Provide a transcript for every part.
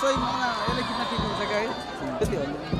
सोही मौना यसले किन ठिक हुन्छ क्या है त्यति हो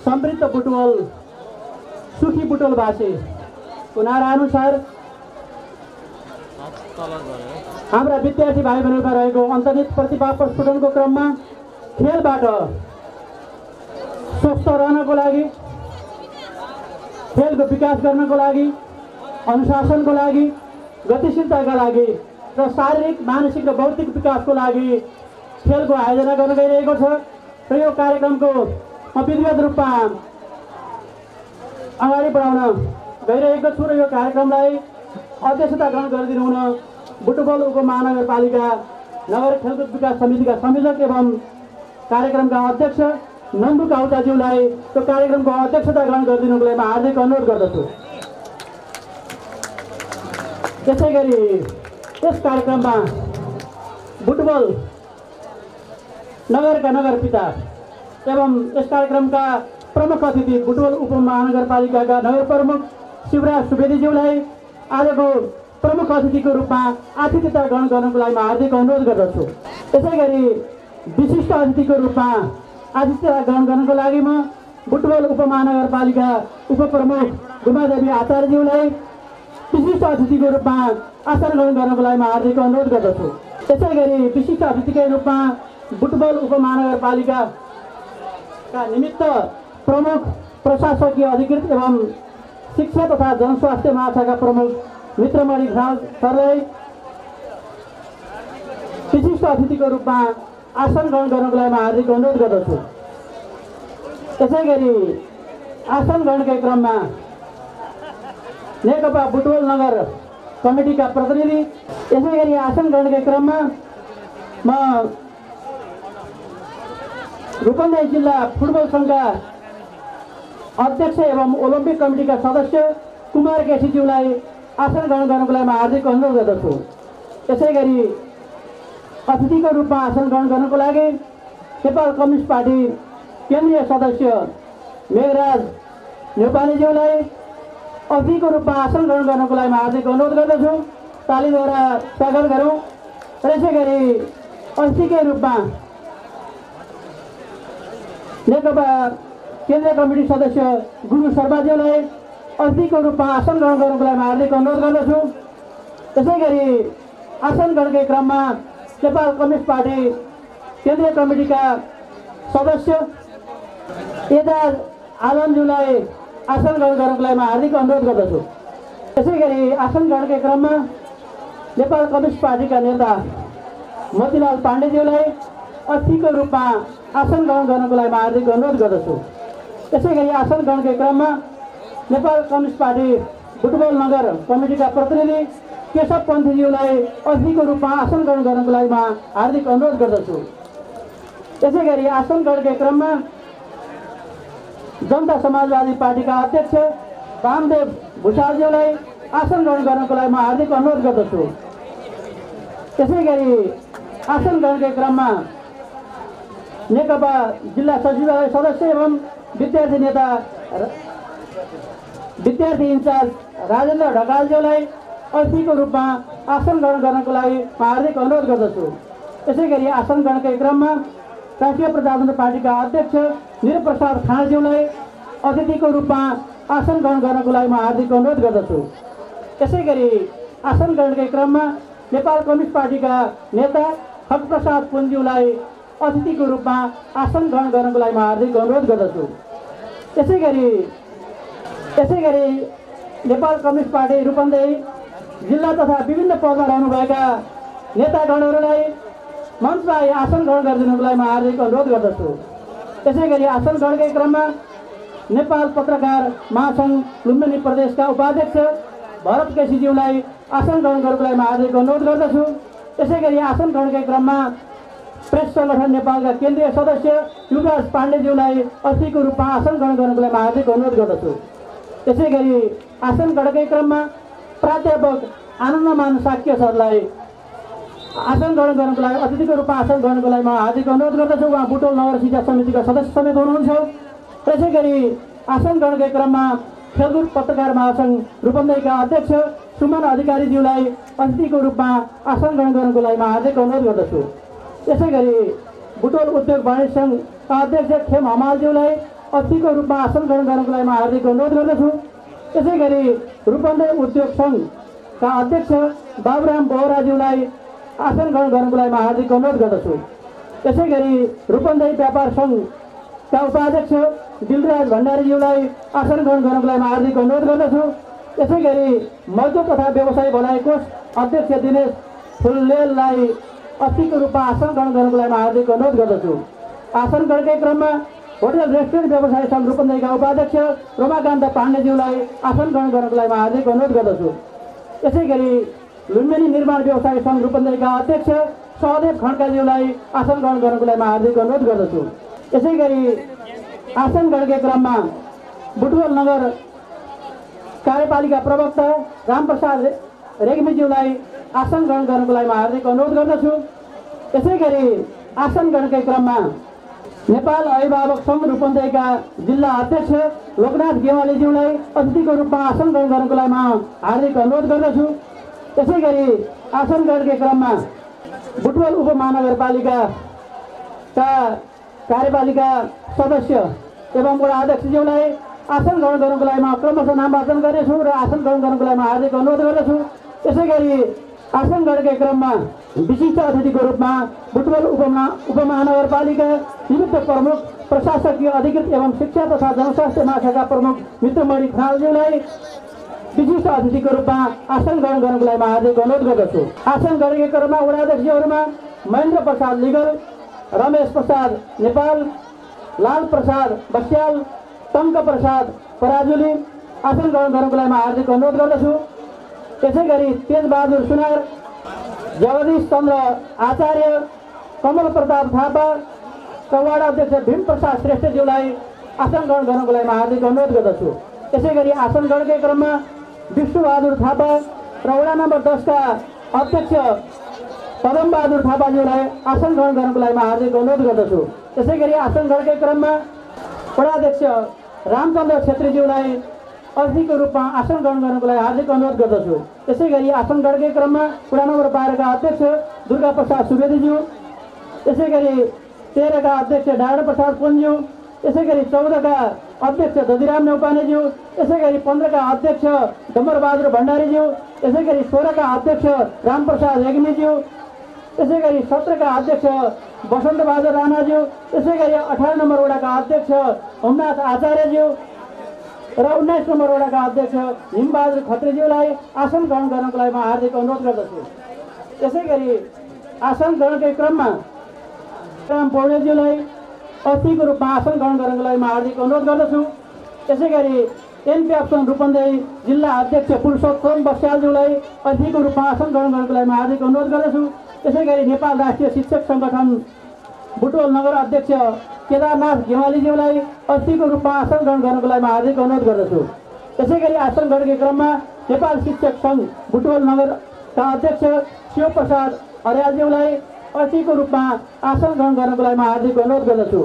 समृद्ध बुटवल सुखी बुटवल भाषे नाराअनुसार हाम्रा विद्यार्थी भाइ बहिनीहरूमा रहेको अन्तर्निहित प्रतिभा प्रस्फुटनको क्रममा खेलबाट स्वस्थ रहनको लागि, खेलको विकास गर्नको लागि, अनुशासनको लागि, गतिशीलताका लागि र शारीरिक, मानसिक र बौद्धिक विकासको लागि खेलको आयोजना गर्न गइरहेको छ र यो कार्यक्रमको विधिवत रूपमा अगाडि बढाउन गइरहेको छु र यो कार्यक्रमलाई अध्यक्षता ग्रहण गरिदिनु हुन बुटवल उपमहानगरपालिका नगर खेलकुद विकास समितिका संयोजक एवं कार्यक्रमका अध्यक्ष नन्दु काउटाज्यूलाई त्यो कार्यक्रमको अध्यक्षता ग्रहण गरिदिनुको लागि म हार्दिक अनुरोध गर्दछु। त्यसै गरी यस कार्यक्रममा बुटबल नगरका नगरपिता एवं यस कार्यक्रमका प्रमुख अतिथि बुटबल उपमहानगरपालिकाका नगर प्रमुख शिवराज सुवेदीज्यूलाई आजको प्रमुख अतिथिको रूपमा आतिथ्यता ग्रहण गर्नको लागि म हार्दिक अनुरोध गर्दछु। त्यसै गरी विशिष्ट अतिथिको रूपमा आतिथ्यता ग्रहण गर्नको लागि म बुटबल उपमहानगरपालिका उपप्रमुख गुमादेवी आचार्यज्यूलाई विशिष्ट अतिथिको रूपमा आसन ग्रहण गर्नको लागि म हार्दिक अनुरोध गर्दछु। त्यसै गरी विशिष्ट अतिथिकै रूपमा बुटबल उपमहानगरपालिकाका निमित्त प्रमुख प्रशासकीय अधिकृत एवं शिक्षा तथा जनस्वास्थ्य महाशाखा प्रमुख मित्रमणि घराल सरलाई विशिष्ट अतिथिको रूपमा आसन ग्रहण गर्नको लागि म हार्दिक अनुरोध गर्दछु। त्यसै गरी आसन ग्रहणकै क्रममा नेकपा बुटवल नगर कमिटीका प्रतिनिधि, यसै गरी आसन ग्रहणकै क्रममा म रूपन्देही जिल्ला फुटबल सङ्घका अध्यक्ष एवं ओलम्पिक कमिटीका सदस्य कुमार केसीज्यूलाई आसन ग्रहण गर्नको लागि म हार्दिक अनुरोध गर्दछु। यसै गरी अतिथिको रूपमा आसन ग्रहण गर्नको लागि नेपाल कम्युनिस्ट पार्टी केन्द्रीय सदस्य मेघराज नेपालीज्यूलाई अतिथिको रूपमा आसन ग्रहण गर्नको लागि म हार्दिक अनुरोध गर्दछु। तालीद्वारा स्वागत गरौँ। र यसै गरी अतिथिकै रूपमा नेकपा केन्द्रीय कमिटी सदस्य गुरु शर्माज्यूलाई अतिथिको रूपमा आसन ग्रहण गर्नको लागि म हार्दिक अनुरोध गर्दछु। त्यसै गरी आसन ग्रहणकै क्रममा नेपाल कम्युनिस्ट पार्टी केन्द्रीय कमिटीका सदस्य एजाज आलमज्यूलाई आसन ग्रहण गर्नको लागि म हार्दिक अनुरोध गर्दछु। त्यसै गरी आसन ग्रहणकै क्रममा नेपाल कम्युनिस्ट पार्टीका नेता मोतीलाल पाण्डेज्यूलाई अतिथिको रूपमा आसन ग्रहण गर्नको लागि म हार्दिक अनुरोध गर्दछु। त्यसै गरी आसन ग्रहणकै क्रममा नेपाल कम्युनिस्ट पार्टी बुटबल नगर कमिटीका प्रतिनिधि केशव पन्थीज्यूलाई अतिथिको रूपमा आसन ग्रहण गर्नको लागि म हार्दिक अनुरोध गर्दछु। त्यसै गरी आसन ग्रहणकै क्रममा जनता समाजवादी पार्टीका अध्यक्ष वामदेव भुषालज्यूलाई आसन ग्रहण गर्नको लागि म हार्दिक अनुरोध गर्दछु। त्यसै गरी आसन ग्रहणकै क्रममा नेकपा जिल्ला सचिवालय सदस्य एवं विद्यार्थी नेता विद्यार्थी इन्चार्ज राजेन्द्र ढकालज्यूलाई अतिथिको रूपमा आसन ग्रहण गर्नको लागि म हार्दिक अनुरोध गर्दछु। त्यसै गरी आसन ग्रहणकै क्रममा राष्ट्रिय प्रजातन्त्र पार्टीका अध्यक्ष निरप्रसाद खाँडज्यूलाई अतिथिको रूपमा आसन ग्रहण गर्नको लागि म हार्दिक अनुरोध गर्दछु। त्यसै गरी आसन ग्रहणकै क्रममा नेपाल कम्युनिस्ट पार्टीका नेता खगप्रसाद पुञ्ज्यूलाई अतिथिको रूपमा आसन ग्रहण गर्नको लागि म हार्दिक अनुरोध गर्दछु। त्यसै गरी नेपाल कम्युनिस्ट पार्टी रूपन्देही जिल्ला तथा विभिन्न पदमा रहनुभएका नेतागणहरूलाई मञ्चमा आसन ग्रहण गरिदिनुको लागि म हार्दिक अनुरोध गर्दछु। त्यसै गरी आसन ग्रहणकै क्रममा नेपाल पत्रकार महासङ्घ लुम्बिनी प्रदेशका उपाध्यक्ष भरत केसीज्यूलाई आसन ग्रहण गर्नको लागि म हार्दिक अनुरोध गर्दछु। त्यसै गरी आसन ग्रहणकै क्रममा प्रेस सङ्गठन नेपालका केन्द्रीय सदस्य युवराज पाण्डेज्यूलाई अतिथिको रूपमा आसन ग्रहण गर्नको लागि म हार्दिक अनुरोध गर्दछु। त्यसै गरी आसन ग्रहणकै क्रममा प्राध्यापक आनन्दमान साक्य सरलाई आसन ग्रहण गर्नको लागि अतिथिको रूपमा आसन ग्रहणको लागि म हार्दिक अनुरोध गर्दछु। उहाँ बुटवल नगर शिक्षा समितिका सदस्य समेत हुनुहुन्छ। त्यसै गरी आसन ग्रहणकै क्रममा खेलकुद पत्रकार महासङ्घ रूपन्देहीका अध्यक्ष सुमन अधिकारीज्यूलाई अतिथिको रूपमा आसन ग्रहण गर्नको लागि म हार्दिक अनुरोध गर्दछु। त्यसै गरी बुटवल उद्योग वाणिज्य सङ्घका अध्यक्ष खेम हमालज्यूलाई अतिथिको रूपमा आसन ग्रहण गर्नको लागि म हार्दिक अनुरोध गर्दछु। त्यसै गरी रूपन्देही उद्योग सङ्घका अध्यक्ष बाबुराम बोहराज्यूलाई आसन ग्रहण गर्नको लागि म हार्दिक अनुरोध गर्दछु। त्यसै गरी रूपन्देही व्यापार सङ्घका उपाध्यक्ष दिलराज भण्डारीज्यूलाई आसन ग्रहण गर्नको लागि म हार्दिक अनुरोध गर्दछु। त्यसै गरी मजदुर तथा व्यवसायी भलाइ कोष अध्यक्ष दिनेश फुल्लेललाई अतिथिको रूपमा आसन ग्रहण गर्नको लागि म हार्दिक अनुरोध गर्दछु। आसन ग्रहणकै क्रममा होटल रेस्टुरेन्ट व्यवसाय सङ्घ रूपन्देहीका उपाध्यक्ष रमाकान्त पाण्डेज्यूलाई आसन ग्रहण गर्नको लागि म हार्दिक अनुरोध गर्दछु। त्यसै गरी लुम्बिनी निर्माण व्यवसाय सङ्घ रूपन्देहीका अध्यक्ष सहदेव खड्काज्यूलाई आसन ग्रहण गर्नको लागि म हार्दिक अनुरोध गर्दछु। यसै गरी आसन ग्रहणकै क्रममा बुटवल नगर कार्यपालिका प्रवक्ता रामप्रसाद रेग्मीज्यूलाई आसन ग्रहण गर्नको लागि म हार्दिक अनुरोध गर्दछु। यसै गरी आसन ग्रहणकै क्रममा नेपाल अभिभावक सङ्घ रूपन्देहीका जिल्ला अध्यक्ष लोकनाथ गेवालीज्यूलाई अतिथिको रूपमा आसन ग्रहण गर्नको लागि म हार्दिक अनुरोध गर्दछु। यसै गरी आसन ग्रहणकै क्रममा बुटवल उपमहानगरपालिकाका कार्यपालिका सदस्य एवं वडा अध्यक्षज्यूलाई आसन ग्रहण गर्नको लागि म क्रमशः नाम वाचन गर्नेछु र आसन ग्रहण गर्नको लागि म हार्दिक अनुरोध गर्दछु। यसै गरी आसन ग्रहणकै क्रममा विशिष्ट अतिथिको रूपमा बुटवल उपमहानगरपालिका निमित्त प्रमुख प्रशासकीय अधिकृत एवं शिक्षा तथा जनस्वास्थ्य महाशाखा प्रमुख मित्रमणि खनालज्यूलाई विशिष्ट अतिथिको रूपमा आसन ग्रहण गर्नको लागि म हार्दिक अनुरोध गर्दछु। आसन ग्रहणकै क्रममा वडा अध्यक्षहरूमा महेन्द्र प्रसाद लिगल, रमेश प्रसाद नेपाल, लाल प्रसाद बस्याल, टङ्क प्रसाद पराजुली आसन ग्रहण गर्नको लागि म हार्दिक अनुरोध गर्दछु। त्यसै गरी तेजबहादुर सुनार, जगदीश चन्द्र आचार्य, कमल प्रताप थापा र वडा अध्यक्ष भीम प्रसाद श्रेष्ठज्यूलाई आसन ग्रहण गर्नको लागि म हार्दिक अनुरोध गर्दछु। त्यसै गरी आसन ग्रहणकै क्रममा विष्णुबहादुर थापा र वडा नम्बर 10 का अध्यक्ष पदमबहादुर थापाज्यूलाई आसन ग्रहण गर्नको लागि म हार्दिक अनुरोध गर्दछु। त्यसै गरी आसन ग्रहणकै क्रममा वडा अध्यक्ष रामचन्द्र छेत्रीज्यूलाई अतिथिको रूपमा आसन ग्रहण गर्नको लागि हार्दिक अनुरोध गर्दछु। त्यसै गरी आसन ग्रहणकै क्रममा वडा नम्बर 12 का अध्यक्ष दुर्गा प्रसाद सुवेदीज्यू, त्यसै गरी 13 का अध्यक्ष डाँडा प्रसाद पुनज्यू, त्यसै गरी 14 का अध्यक्ष दधिराम नेउपानेज्यू, त्यसै गरी 15 का अध्यक्ष डम्बरबहादुर भण्डारीज्यू, त्यसै गरी 16 का अध्यक्ष रामप्रसाद रेग्मीज्यू, त्यसै गरी 17 का अध्यक्ष बसन्तबहादुर राणाज्यू, त्यसै गरी 18 नम्बर वडाका अध्यक्ष ओमनाथ आचार्यज्यू र 19 नम्बर वडाका अध्यक्ष हिमबहादुर खत्रीज्यूलाई आसन ग्रहण गर्नको लागि म हार्दिक अनुरोध गर्दछु। त्यसै गरी आसन ग्रहणकै क्रममा राम पौडेलज्यूलाई अतिथिको रूपमा आसन ग्रहण गर्नको लागि म हार्दिक अनुरोध गर्दछु। त्यसै गरी एनपीएफसन रूपन्देही जिल्ला अध्यक्ष पुरुषोत्तम बस्यालज्यूलाई अतिथिको रूपमा आसन ग्रहण गर्नको लागि म हार्दिक अनुरोध गर्दछु। त्यसै गरी नेपाल राष्ट्रिय शिक्षक सङ्गठन बुटवल नगर अध्यक्ष केदारनाथ गेवालीज्यूलाई अतिथिको रूपमा आसन ग्रहण गर्नको लागि म हार्दिक अनुरोध गर्दछु। त्यसै गरी आसन ग्रहणकै क्रममा नेपाल शिक्षक सङ्घ बुटवल नगरका अध्यक्ष शिवप्रसाद अर्यालज्यूलाई अतिथिको रूपमा आसन ग्रहण गर्नको लागि म हार्दिक अनुरोध गर्दछु।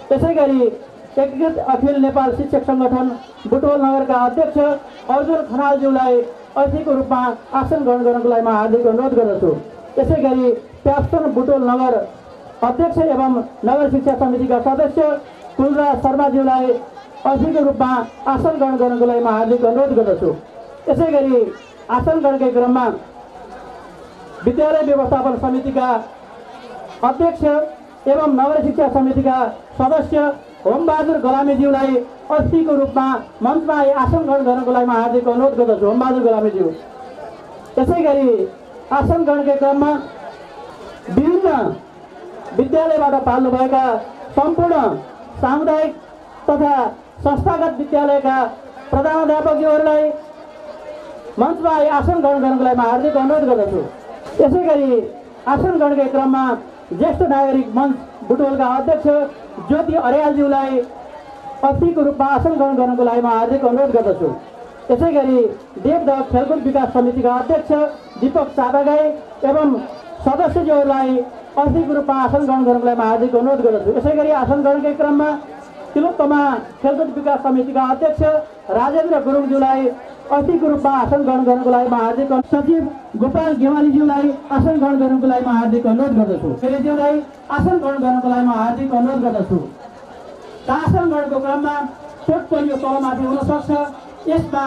त्यसै गरी एकीकृत अखिल नेपाल शिक्षक सङ्गठन बुटवल नगरका अध्यक्ष अर्जुन खनालज्यूलाई अतिथिको रूपमा आसन ग्रहण गर्नको लागि म हार्दिक अनुरोध गर्दछु। त्यसै गरी प्याप्सन बुटवल नगर अध्यक्ष एवं नगर शिक्षा समितिका सदस्य कुलराज शर्माज्यूलाई अतिथिको रूपमा आसन ग्रहण गर्नको लागि म हार्दिक अनुरोध गर्दछु। त्यसै गरी आसन ग्रहणकै क्रममा विद्यालय व्यवस्थापन समितिका अध्यक्ष एवं नगर शिक्षा समितिका सदस्य होमबहादुर गलामीज्यूलाई अतिथिको रूपमा मञ्चमा आसन ग्रहण गर्नको लागि म हार्दिक अनुरोध गर्दछु। होमबहादुर गलामीज्यू। त्यसै गरी आसन ग्रहणकै क्रममा विभिन्न विद्यालयबाट पाल्नुभएका सम्पूर्ण सामुदायिक तथा संस्थागत विद्यालयका प्रधानाध्यापकज्यूहरूलाई मञ्चमा आसन ग्रहण गर्नको लागि म हार्दिक अनुरोध गर्दछु। त्यसै गरी आसन ग्रहणकै क्रममा ज्येष्ठ नागरिक मञ्च बुटवलका अध्यक्ष ज्योति अर्यालज्यूलाई अतिथिको रूपमा आसन ग्रहण गर्नको लागि म हार्दिक अनुरोध गर्दछु। त्यसै गरी देवदह खेलकुद विकास समितिका अध्यक्ष दीपक चापागाई एवं सदस्यज्यूहरूलाई अतिथिको रूपमा आसन ग्रहण गर्नको लागि म हार्दिक अनुरोध गर्दछु। यसै गरी आसन ग्रहणकै क्रममा तिलोत्तमा खेलकुद विकास समितिका अध्यक्ष राजेन्द्र गुरुङज्यूलाई अतिथिको रूपमा आसन ग्रहण गर्नको लागि म हार्दिक सचिव गोपाल गेवालीज्यूलाई आसन ग्रहण गर्नको लागि म हार्दिक अनुरोध गर्दछु। फेरिज्यूलाई आसन ग्रहण गर्नको लागि म हार्दिक अनुरोध गर्दछु। आसन ग्रहणको क्रममा चोट परियो तलमाथि हुन सक्छ। यसमा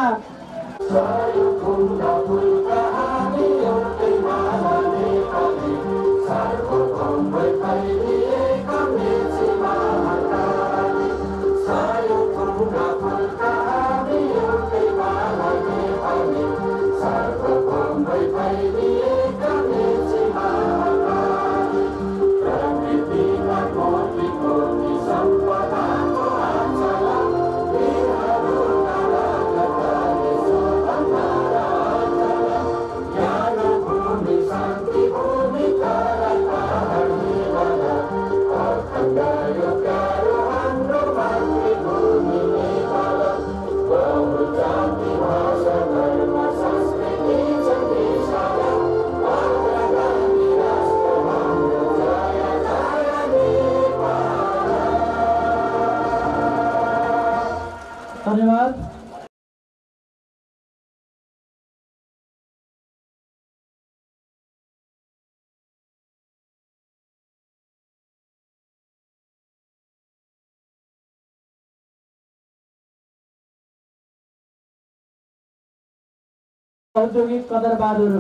औद्योगिक कदरबहादुर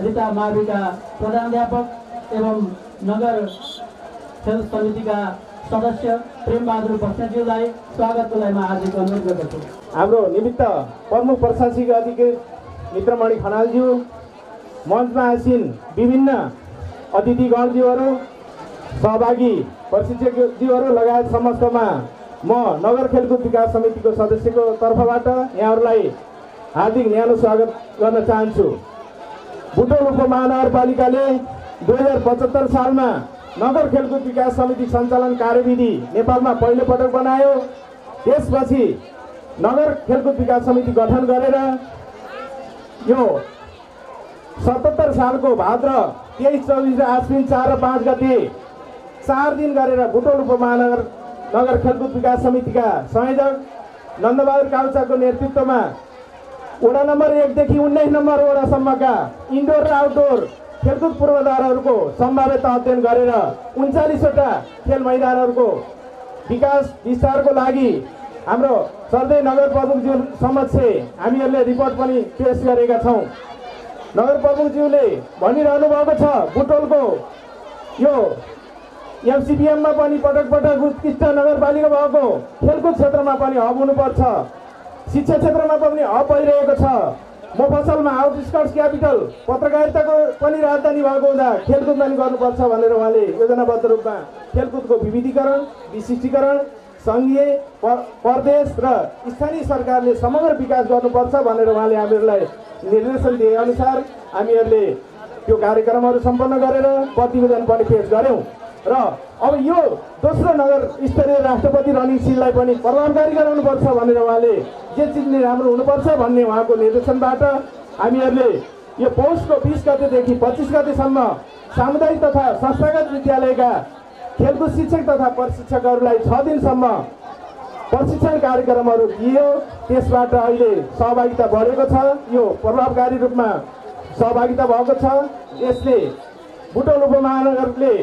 रीता माविका प्रधानाध्यापक एवं नगर खेल समितिका सदस्य प्रेमबहादुर बस्नेतज्यूलाई स्वागतको लागि म हार्दिक अनुरोध गर्दछु। हाम्रो निमित्त प्रमुख प्रशासनिक अधिकारी मित्रमणि खनालज्यू, मञ्चमा आसीन विभिन्न अतिथिगणज्यूहरू, सहभागी प्रशिक्षकज्यूहरू लगायत समस्तमा म नगर खेलकुद विकास समितिको सदस्यको तर्फबाट यहाँहरूलाई हार्दिक न्यानो स्वागत गर्न चाहन्छु। बुटोल उपमहानगरपालिकाले 2075 सालमा नगर खेलकुद विकास समिति सञ्चालन कार्यविधि नेपालमा पहिलो पटक बनायो। त्यसपछि नगर खेलकुद विकास समिति गठन गरेर यो 77 सालको भाद्र 23, 24 र आश्विन 4 र 5 गते 4 दिन गरेर बुटोल उपमहानगर नगर खेलकुद विकास समितिका संयोजक नन्दबहादुर काउचाको नेतृत्वमा वडा नम्बर 1 देखि 19 नम्बर वडासम्मका इन्डोर र आउटडोर खेलकुद पूर्वाधारहरूको सम्भाव्यता अध्ययन गरेर 39वटा खेल मैदानहरूको विकास विस्तारको लागि हाम्रो सर्दै नगर प्रमुखज्यू समक्ष हामीहरूले रिपोर्ट पनि पेश गरेका छौँ। नगर प्रमुखज्यूले भनिरहनु भएको छ बुटोलको यो एमसिपिएममा पनि पटक पटक उत्कृष्ट नगरपालिका भएको खेलकुद क्षेत्रमा पनि हब हुनुपर्छ, शिक्षा क्षेत्रमा पनि हब भइरहेको छ। मफसलमा आउटस्कर्ट्स क्यापिटल पत्रकारिताको पनि राजधानी भएको हुँदा खेलकुद पनि गर्नुपर्छ भनेर उहाँले योजनाबद्ध रूपमा खेलकुदको विविधीकरण, विशिष्टीकरण, सङ्घीय, प्रदेश र स्थानीय सरकारले समग्र विकास गर्नुपर्छ भनेर उहाँले हामीहरूलाई निर्देशन दिए अनुसार हामीहरूले त्यो कार्यक्रमहरू सम्पन्न गरेर प्रतिवेदन पनि पेश गऱ्यौँ र अब यो दोस्रो नगर स्तरीय राष्ट्रपति रनिङ सिललाई पनि प्रभावकारी गराउनुपर्छ भनेर उहाँले जे चिजले राम्रो हुनुपर्छ भन्ने उहाँको निर्देशनबाट हामीहरूले यो पौषको 20 गतेदेखि 25 गतेसम्म सामुदायिक तथा संस्थागत विद्यालयका खेलकुद शिक्षक तथा प्रशिक्षकहरूलाई 6 दिनसम्म प्रशिक्षण कार्यक्रमहरू दियो। त्यसबाट अहिले सहभागिता बढेको छ, यो प्रभावकारी रूपमा सहभागिता भएको छ। यसले बुटोल उपमहानगरले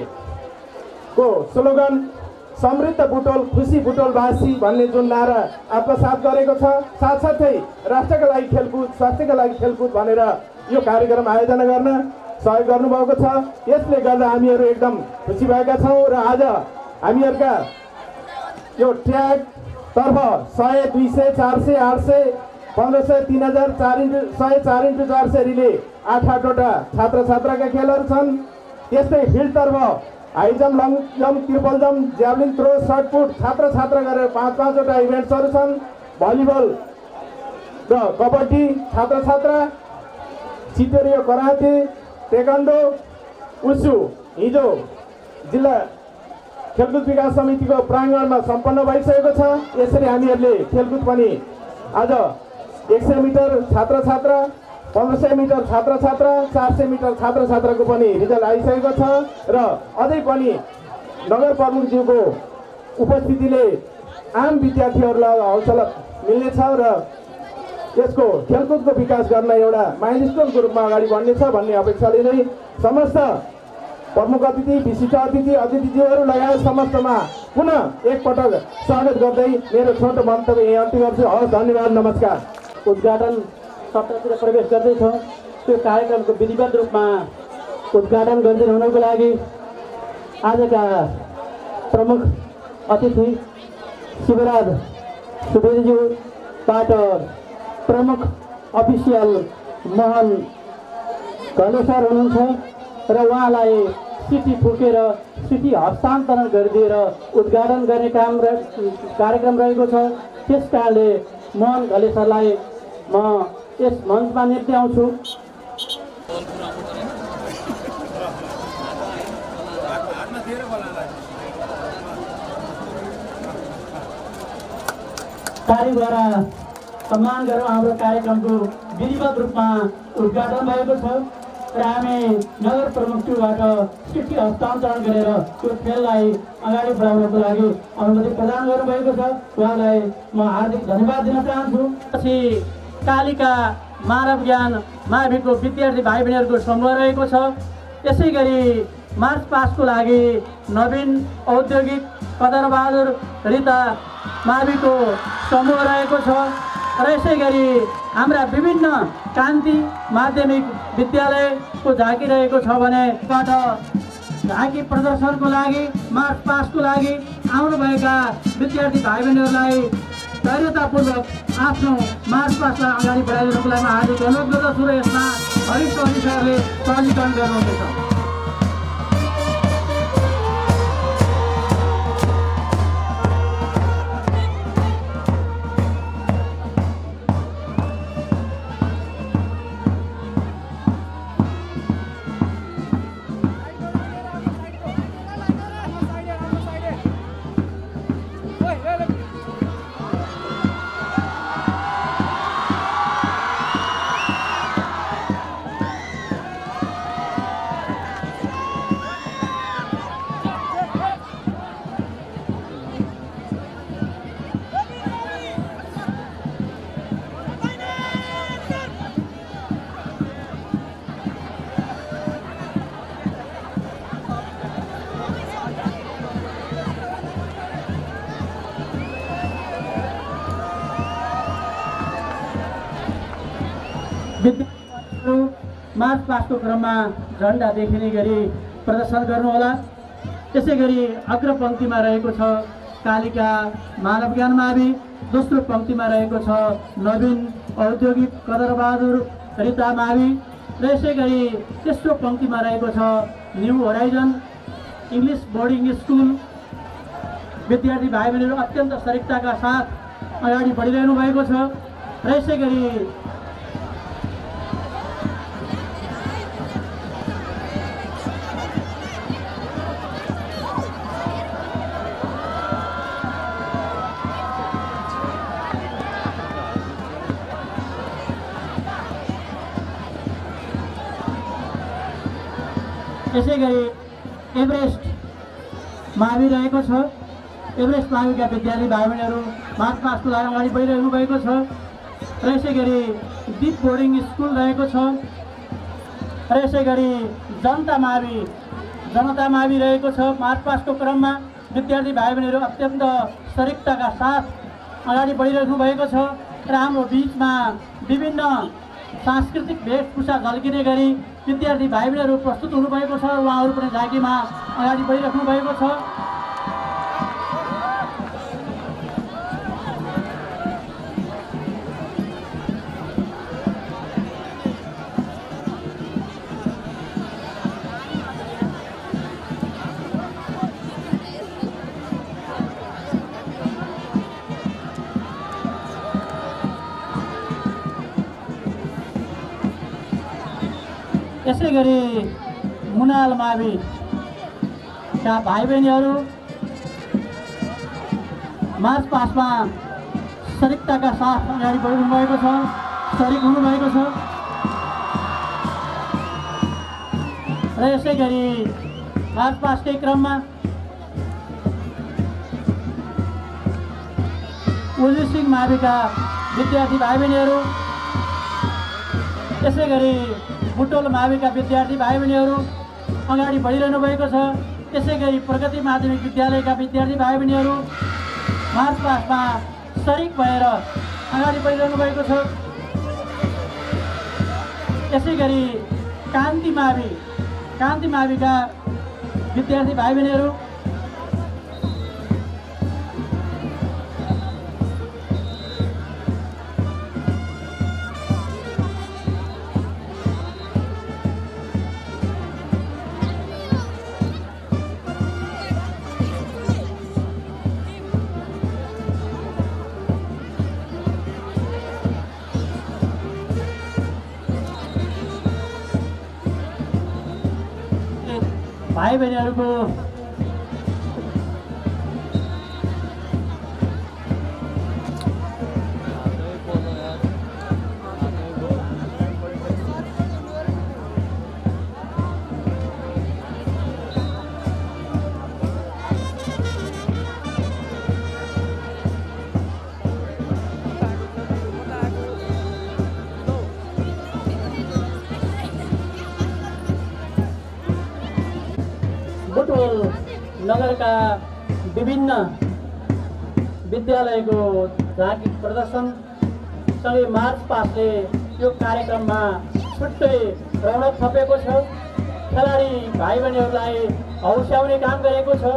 को स्लोगन समृद्ध बुटोल खुसी बुटोलवासी भन्ने जुन नारा आत्मसात गरेको छ, साथसाथै राष्ट्रका लागि खेलकुद, स्वास्थ्यका लागि खेलकुद भनेर यो कार्यक्रम आयोजना गर्न सहयोग गर्नुभएको छ। यसले गर्दा हामीहरू एकदम खुसी भएका छौँ र आज हामीहरूका यो ट्र्याकतर्फ 100, 200, 400, 800, 1500, 3000, 4x100, 4x400 रिले 8-8वटा छात्र छात्राका खेलहरू छन्। त्यस्तै फिल्डतर्फ high jump, long jump, triple jump, javelin throw, shot put छात्र छात्रा गरेर 5-5वटा इभेन्ट्सहरू छन्। भलिबल र कबड्डी छात्र छात्रा, चितोरियो कराते, टेक्वान्डो, उसु हिजो जिल्ला खेलकुद विकास समितिको प्राङ्गणमा सम्पन्न भइसकेको छ। यसरी हामीहरूले खेलकुद पनि आज 100 मिटर छात्र छात्रा, 1500 मिटर छात्र छात्रा, 400 मिटर छात्र छात्राको पनि रिजल्ट आइसकेको छ र अझै पनि नगर प्रमुखज्यूको उपस्थितिले आम विद्यार्थीहरूलाई हौसला मिल्नेछ र यसको खेलकुदको विकास गर्न एउटा माइलस्टोनको रूपमा अगाडि बढ्नेछ भन्ने अपेक्षाले नै समस्त प्रमुख अतिथि, विशिष्ट अतिथि, अतिथिज्यूहरू लगायत समस्तमा पुनः एकपटक स्वागत गर्दै मेरो छोटो मन्तव्य यहाँ अन्त्य गर्छु। हवस्, धन्यवाद, नमस्कार। उद्घाटन सत्रतिर प्रवेश गर्दैछौँ। त्यो कार्यक्रमको विधिवत रूपमा उद्घाटन गरिदिनु हुनको लागि आजका प्रमुख अतिथि शिवराज सुवेदीज्यूबाट प्रमुख अफिसियल मोहन घलेसर हुनुहुन्छ र उहाँलाई सिटी फुकेर सिटी हस्तान्तरण गरिदिएर उद्घाटन गर्ने कार्यक्रम रहेको छ। त्यस कारणले मोहन घलेसरलाई म यस मञ्चमा निम्ति आउँछु। तालीद्वारा सम्मान गरेर हाम्रो कार्यक्रमको विधिवत रूपमा उद्घाटन भएको छ र हामी नगर प्रमुखज्यूबाट चिठी हस्तान्तरण गरेर त्यो खेललाई अगाडि बढाउनको लागि अनुमति प्रदान गर्नुभएको छ। उहाँलाई म हार्दिक धन्यवाद दिन चाहन्छु। पछि कालिका मानव ज्ञान माविको विद्यार्थी भाइ बहिनीहरूको समूह रहेको छ। यसै गरी मार्च पासको लागि नवीन औद्योगिक कदरबहादुर रीता माविको समूह रहेको छ। र यसै गरी हाम्रा विभिन्न कान्ति माध्यमिक विद्यालयको झाँकी रहेको छ भने झाँकी प्रदर्शनको लागि मार्च पास्टको लागि आउनुभएका विद्यार्थी भाइ बहिनीहरूलाई धैर्यतापूर्वक आफ्नो मार्च पास्टलाई अगाडि बढाइदिनुको लागि हार्दिक अनुरोध गर्दछु र यसमा हरिश सरले सहजीकरण गर्नुहुनेछ। विद्यार्थीहरू मार्च पास्टको क्रममा झन्डा देखिने गरी प्रदर्शन गर्नुहोला। त्यसै गरी अग्रपङ्क्तिमा रहेको छ कालिका मानव ज्ञान मावि, दोस्रो पङ्क्तिमा रहेको छ नवीन औद्योगिक कदरबहादुर रिता मावि र यसै गरी तेस्रो पङ्क्तिमा रहेको छ new horizon English boarding school. विद्यार्थी भाइ बहिनीहरू अत्यन्त सरिकताका साथ अगाडि बढिरहनु भएको छ र यसै गरी एभरेस्ट मावि रहेको छ। एभरेस्ट माविका विद्यार्थी भाइ बहिनीहरू मार्च पास्टको लागि अगाडि बढिरहनु भएको छ र यसै गरी दिप बोर्डिङ स्कुल रहेको छ र यसै गरी जनता मावि रहेको छ। मार्च पास्टको क्रममा विद्यार्थी भाइ बहिनीहरू अत्यन्त सरिकताका साथ अगाडि बढिरहनु भएको छ र हाम्रो बिचमा विभिन्न सांस्कृतिक वेशभूषा झल्किने गरी विद्यार्थी भाइ बहिनीहरू प्रस्तुत हुनुभएको छ। उहाँहरू पनि झाँकीमा अगाडि बढिराख्नु भएको छ। यसै गरी मुनाल माविका भाइ बहिनीहरू मार्च पास्टमा सरिकताका साथ अगाडि बढिनु भएको छ, सरिक हुनुभएको छ र यसै गरी मार्च पास्टकै क्रममा उजिर सिंह माविका विद्यार्थी भाइ बहिनीहरू, यसै गरी बुटोल माविका विद्यार्थी भाइ बहिनीहरू अगाडि बढिरहनु भएको छ। त्यसै गरी प्रगति माध्यमिक विद्यालयका विद्यार्थी भाइ बहिनीहरू मार्च पास्टमा सरिक भएर अगाडि बढिरहनु भएको छ। यसै गरी कान्ति माविका विद्यार्थी भाइ बहिनीहरू भाइ बहिनीहरूको बुटवल नगरका विभिन्न विद्यालयको झाँकी प्रदर्शन सँगै मार्च पासले यो कार्यक्रममा छुट्टै रौनक थपेको छ। खेलाडी भाइ बहिनीहरूलाई हौस्याउने काम गरेको छ।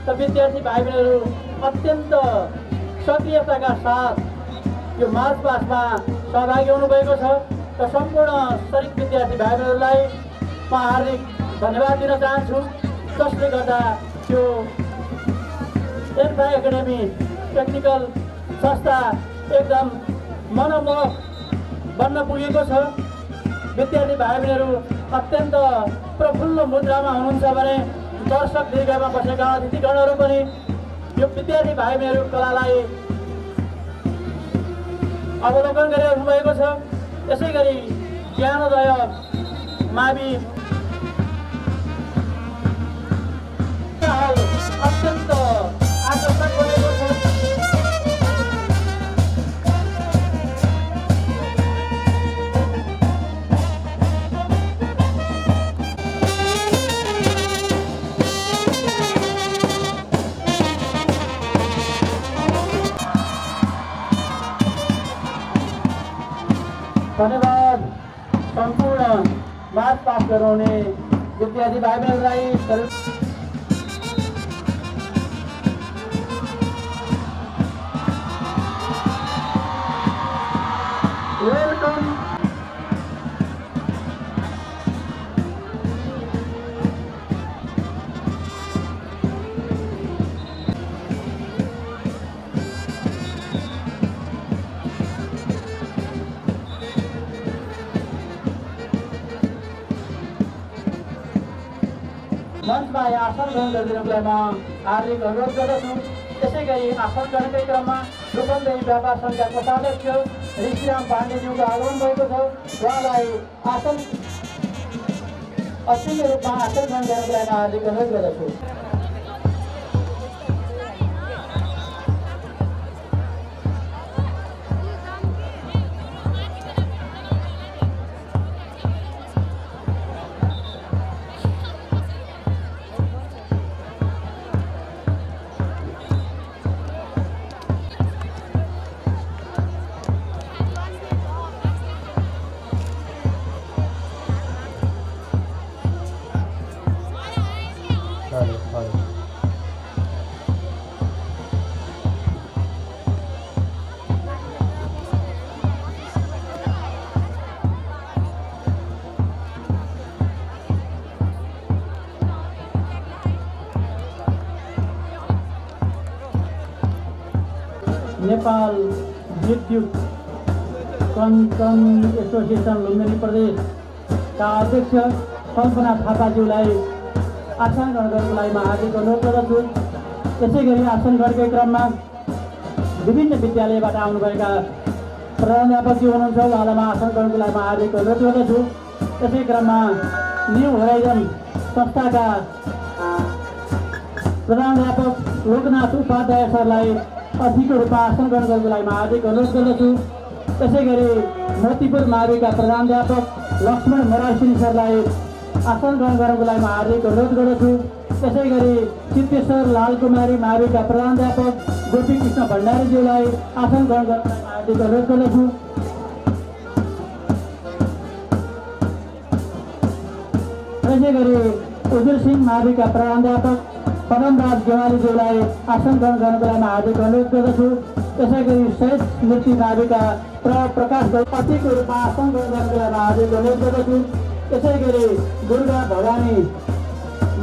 त विद्यार्थी भाइ बहिनीहरू अत्यन्त सक्रियताका साथ यो मार्च पासमा सहभागी हुनुभएको छ। र सम्पूर्ण शरीक विद्यार्थी भाइ बहिनीहरूलाई म हार्दिक धन्यवाद दिन चाहन्छु, जसले गर्दा यो एनफाई एकाडेमी टेक्निकल संस्था एकदम मनमोहक बन्न पुगेको छ। विद्यार्थी भाइ बहिनीहरू अत्यन्त प्रफुल्ल मुद्रामा हुनुहुन्छ भने दर्शक दीर्घमा बसेका अतिथिगणहरू पनि यो विद्यार्थी भाइ बहिनीहरू कलालाई अवलोकन गरिरहनु भएको छ। यसै गरी ज्ञानोदय मावि अत्यन्त आकर्षक बनेको छ। धन्यवाद सम्पूर्ण मार्च पास गराउने विद्यार्थी भाइ बहिनीहरूलाई। वेलकम। मञ्चमा आसन ग्रहण गरिदिनुलाई म हार्दिक अनुरोध गर्दछु। त्यसै गरी आसन ग्रहणकै क्रममा रूपन्देही व्यापार सङ्घका कोषाध्यक्ष ऋषिराम पाण्डेज्यूको आगमन भएको छ। उहाँलाई आसन अश्लील रूपमा आसन ग्रहण गर्नको लागि हार्दिक अनुरोध गर्दछु। नेपाल विद्युत कन्कन एसोसिएसन लुम्बिनी प्रदेशका अध्यक्ष कल्पना थापाज्यूलाई आसन ग्रहण गर्नको लागि म हार्दिक अनुरोध गर्दछु। त्यसै गरी आसन ग्रहणकै क्रममा विभिन्न विद्यालयबाट आउनुभएका प्रधानाध्यापकज्यू हुनुहुन्छ, उहाँलाई म आसन ग्रहणको लागि म हार्दिक अनुरोध गर्दछु। त्यसै क्रममा न्यू होराइजन संस्थाका प्रधानाध्यापक लोकनाथ उपाध्याय सरलाई अतिथिको रूपमा आसन ग्रहण गर्नको लागि म हार्दिक अनुरोध गर्दछु। त्यसै गरी मोतीपुर माविका प्रधानाध्यापक लक्ष्मण मोरासिनी सरलाई आसन ग्रहण गर्नको लागि म हार्दिक अनुरोध गर्दछु। त्यसै गरी चित्तेश्वर लालकुमारी माविका प्रधानाध्यापक गोपी कृष्ण भण्डारीज्यूलाई आसन ग्रहण गर्नको लागि म हार्दिक अनुरोध गर्दछु। त्यसै गरी उजुर सिंह माविका प्रधानाध्यापक पदमराज गेवालीज्यूलाई आसन ग्रहण गर्नको लागि म हार्दिक अनुरोध गर्दछु। त्यसै गरी शहीद स्मृति माविका प्रकाश अतिथिको रूपमा आसन ग्रहण गर्नको लागि म हार्दिक अनुरोध गर्दछु। त्यसै गरी दुर्गा भवानी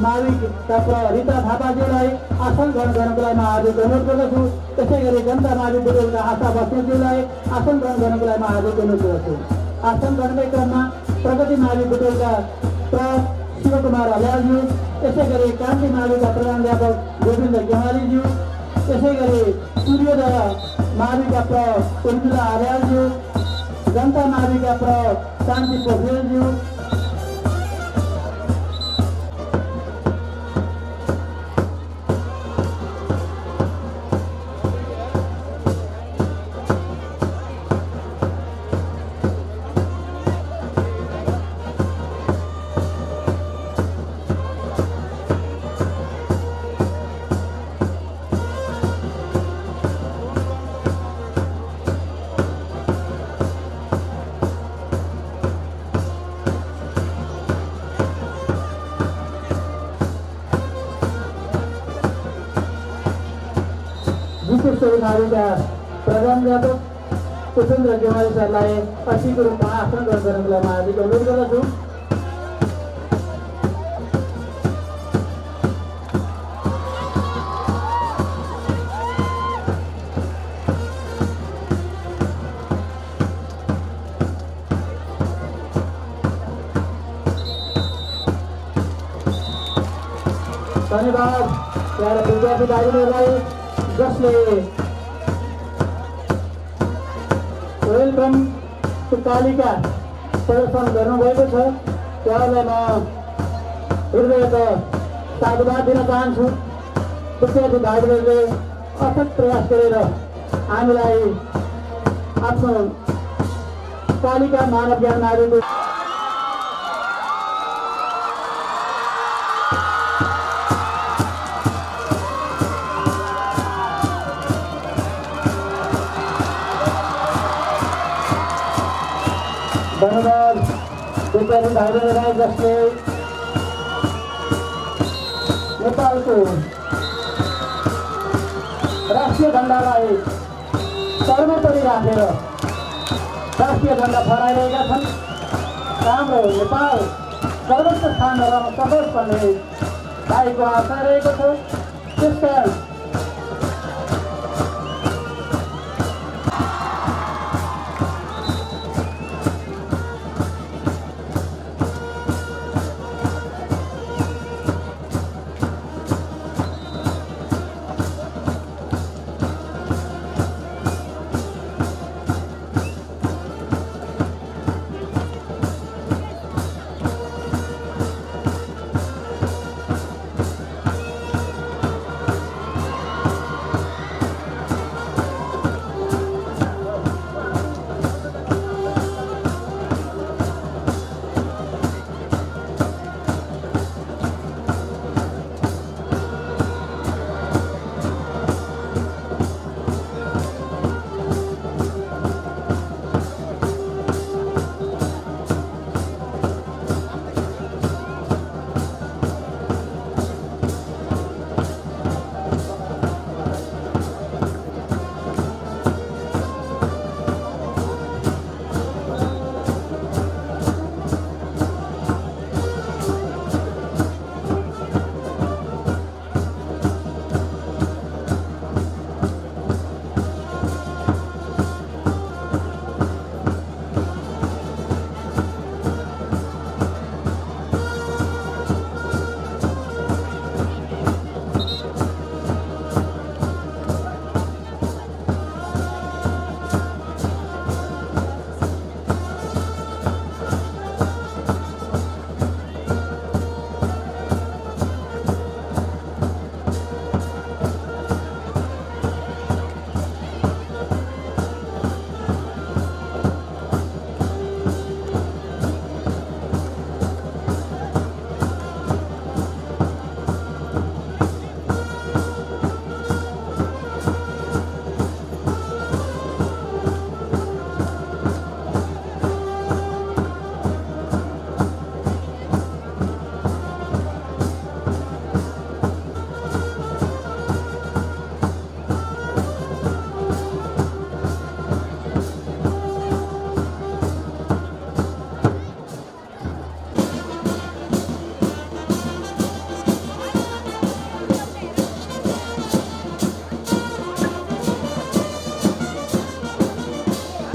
माविका रिता थापाज्यूलाई आसन ग्रहण गर्नको लागि म हार्दिक अनुरोध गर्दछु। त्यसै गरी जनता मावि बुटोलका आशा बस्नेतज्यूलाई आसन ग्रहण गर्नको लागि म हार्दिक अनुरोध गर्दछु। आसन ग्रहणकै क्रममा प्रगति मावि बुटोलका शिवकुमार हल्यालज्यू, त्यसै गरी कान्ति माविका प्रधानाध्यापक गोविन्द गेवालीज्यू, त्यसै गरी सूर्योदय माविका उर्मिला हल्यालज्यू, जनता माविका शान्ति पोखरेलज्यू, चौधारीका प्रधान जातक उपेन्द्र गेवाली सरलाई अतिको रूपमा आसन ग्रहण गर्नको लागि म हार्दिक अनुरोध गर्दछु। धन्यवाद प्यारा विद्यार्थी भाइहरूलाई जसले वेलकम टु कालिका प्रदर्शन गर्नुभएको छ। उहाँहरूलाई म हृदयको साधुवाद दिन चाहन्छु। विद्यार्थी भाइहरूले अथक प्रयास गरेर हामीलाई आफ्नो कालिका मानव ज्ञान माविको धन्यवाद विद्यार्थी भाइहरूलाई जसले नेपालको राष्ट्रिय झण्डालाई सर्वोपरि राखेर राष्ट्रिय झण्डा फहराइरहेका छन्। हाम्रो नेपाल सर्वोच्च स्थानमा रहन सकोस् भन्ने भाइको आशा रहेको छ। त्यसकारण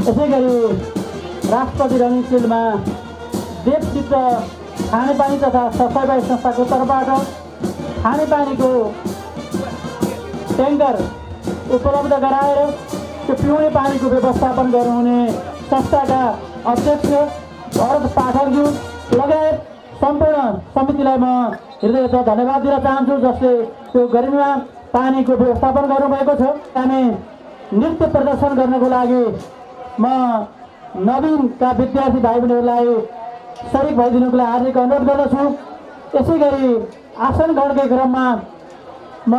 यसै गरी राष्ट्रपति रनिङसिलमा देवचित्र खानेपानी तथा सफाई संस्थाको तर्फबाट खानेपानीको ट्याङ्कर उपलब्ध गराएर त्यो पिउने पानीको व्यवस्थापन गर्नुहुने संस्थाका अध्यक्ष भरत पाठकज्यू लगायत सम्पूर्ण समितिलाई म हृदयबाट धन्यवाद दिन चाहन्छु, जसले त्यो गर्मीमा पानीको व्यवस्थापन गर्नुभएको छ। हामी नृत्य प्रदर्शन गर्नको लागि म नवीनका विद्यार्थी भाइ बहिनीहरूलाई सरिक भइदिनुको लागि हार्दिक अनुरोध गर्दछु। यसै गरी आसन ग्रहणकै क्रममा म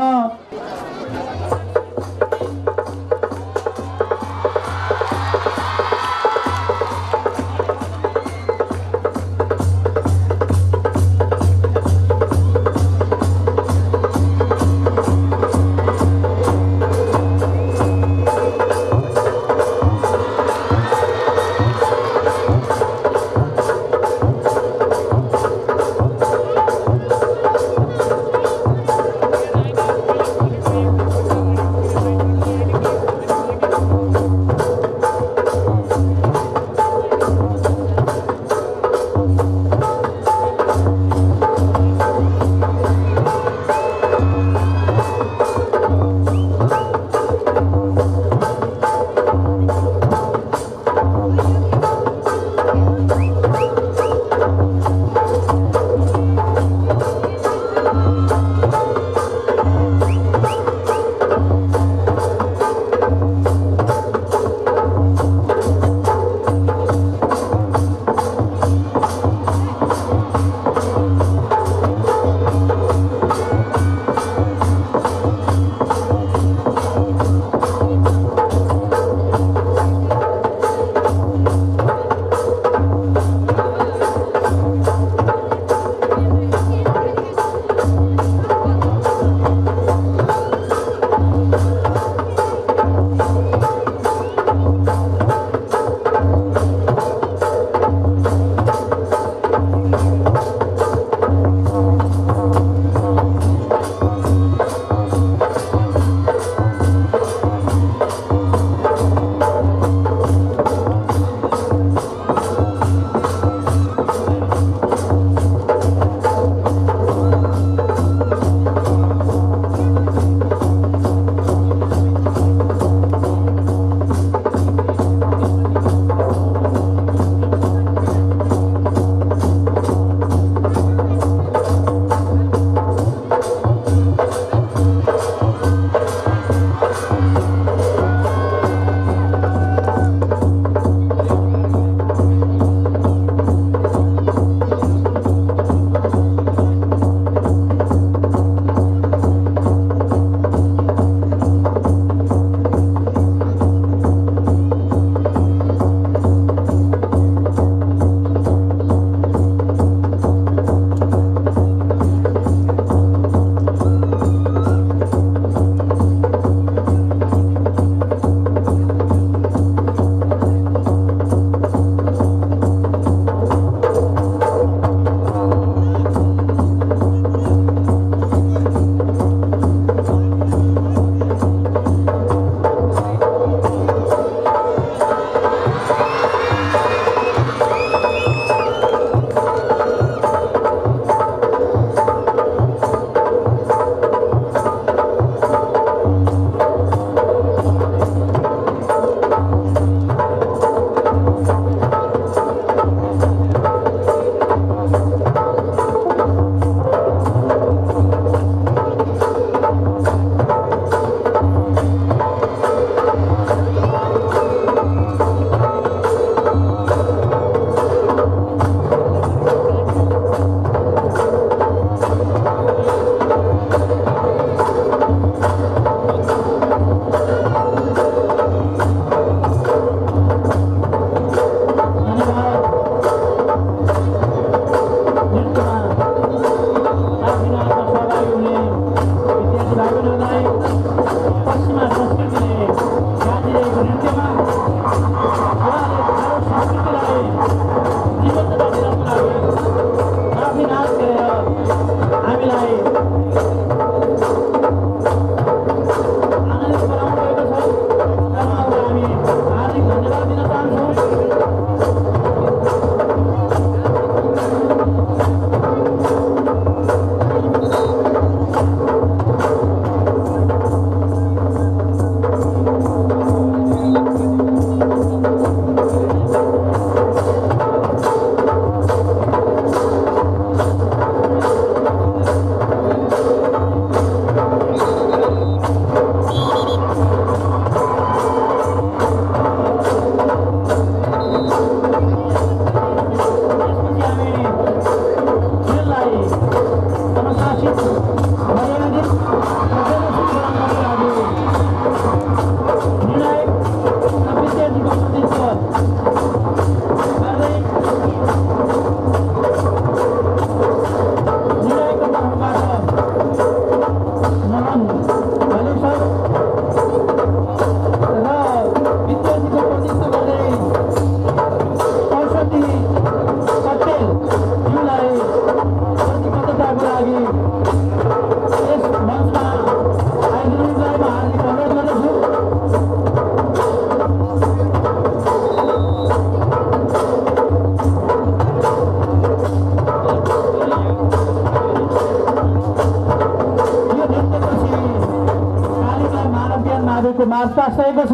मार्च पास रहेको छ।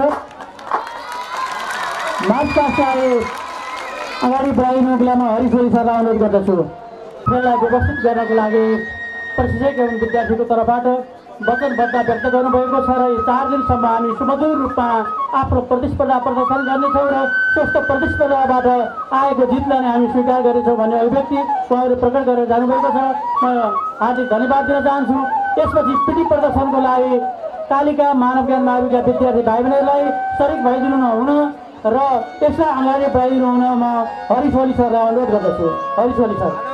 हातका साथ अगाडि बढाइनुको बेलामा हरिशोरी सरलाई अनुरोध गर्दछु। खेललाई व्यवस्थित गर्नको लागि प्रशिक्षक एवं विद्यार्थीको तर्फबाट वचनबद्धता व्यक्त गर्नुभएको छ र यो 4 दिनसम्म हामी सुमधुर रूपमा आफ्नो प्रतिस्पर्धा प्रदर्शन गर्नेछौँ र स्वस्थ प्रतिस्पर्धाबाट आएको जितलाई नै हामी स्वीकार गर्नेछौँ भन्ने अभिव्यक्ति उहाँहरू प्रकट गरेर जानुभएको छ। म हार्दिक धन्यवाद दिन चाहन्छु। यसपछि पिटी प्रदर्शनको लागि कालिका मानव ज्ञान माविका विद्यार्थी भाइ बहिनीहरूलाई सरिक भइदिनु हुन र त्यसलाई अगाडि बढाइदिनु हुन म हरिशोली सरलाई अनुरोध गर्दछु। हरिशोली सर।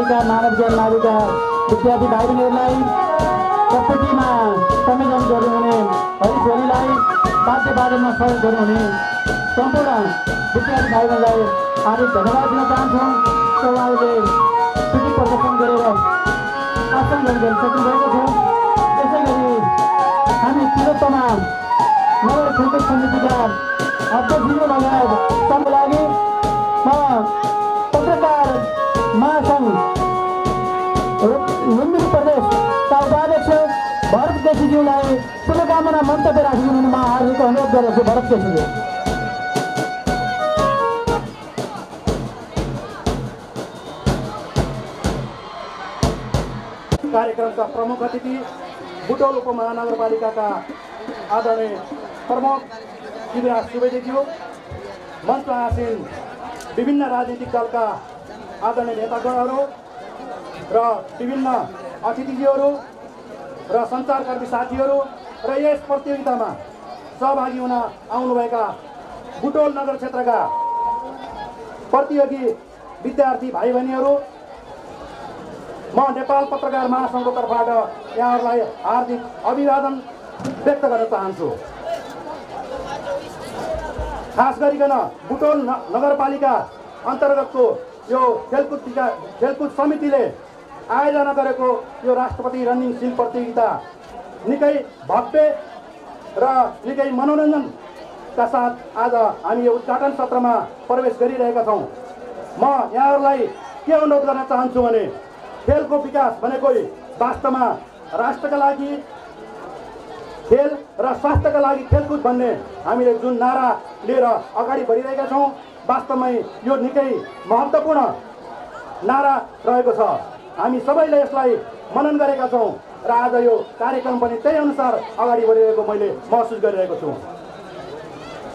नगरपालिका मानव ज्ञान माविका विद्यार्थी भाइ बहिनीहरूलाई प्रस्तुतिमा संयोजन गर्नुहुने हरिश ओलीलाई वाद्यवादनमा सहयोग गर्नुहुने सम्पूर्ण विद्यार्थी भाइ बहिनीलाई हार्दिक धन्यवाद दिन चाहन्छौँ। उहाँहरूले सुटिङ प्रदर्शन गरेर आसन गर्न सक्नुभएको छ। त्यसै गरी हामी तिलोत्तमा नगर खेलकुद समितिका अध्यक्षज्यू लगायत सबको लागि म पत्रकार महासङ्घ लुम्बिनी प्रदेशका उपाध्यक्ष भरत केसीज्यूलाई शुभकामना मन्तव्य राखिदिनु म हार्दिक अनुरोध गर्दछु। भरत केसीज्यू। कार्यक्रमका प्रमुख अतिथि बुटोल उपमहानगरपालिकाका आदरणीय प्रमुख शिवराज सुवेदीज्यू, मञ्चमा आसीन विभिन्न राजनीतिक दलका आदरणीय नेतागणहरू र विभिन्न अतिथिज्यूहरू र सञ्चारकर्मी साथीहरू र यस प्रतियोगितामा सहभागी हुन आउनुभएका बुटोल नगर क्षेत्रका प्रतियोगी विद्यार्थी भाइ बहिनीहरू, म नेपाल पत्रकार महासङ्घको तर्फबाट यहाँहरूलाई हार्दिक अभिवादन व्यक्त गर्न चाहन्छु। खास गरिकन बुटोल नगरपालिका अन्तर्गतको यो खेलकुद समितिले आयोजना गरेको यो राष्ट्रपति रनिङ सिल प्रतियोगिता निकै भव्य र निकै मनोरञ्जनका साथ आज हामी यो उद्घाटन सत्रमा प्रवेश गरिरहेका छौँ। म यहाँहरूलाई के अनुरोध गर्न चाहन्छु भने खेलको विकास भनेको वास्तवमा राष्ट्रका लागि खेल र स्वास्थ्यका लागि खेलकुद भन्ने हामीले जुन नारा लिएर अगाडि बढिरहेका छौँ, वास्तवमै यो निकै महत्त्वपूर्ण नारा रहेको छ। हामी सबैले यसलाई मनन गरेका छौँ र आज यो कार्यक्रम पनि त्यही अनुसार अगाडि बढिरहेको मैले महसुस गरिरहेको छु।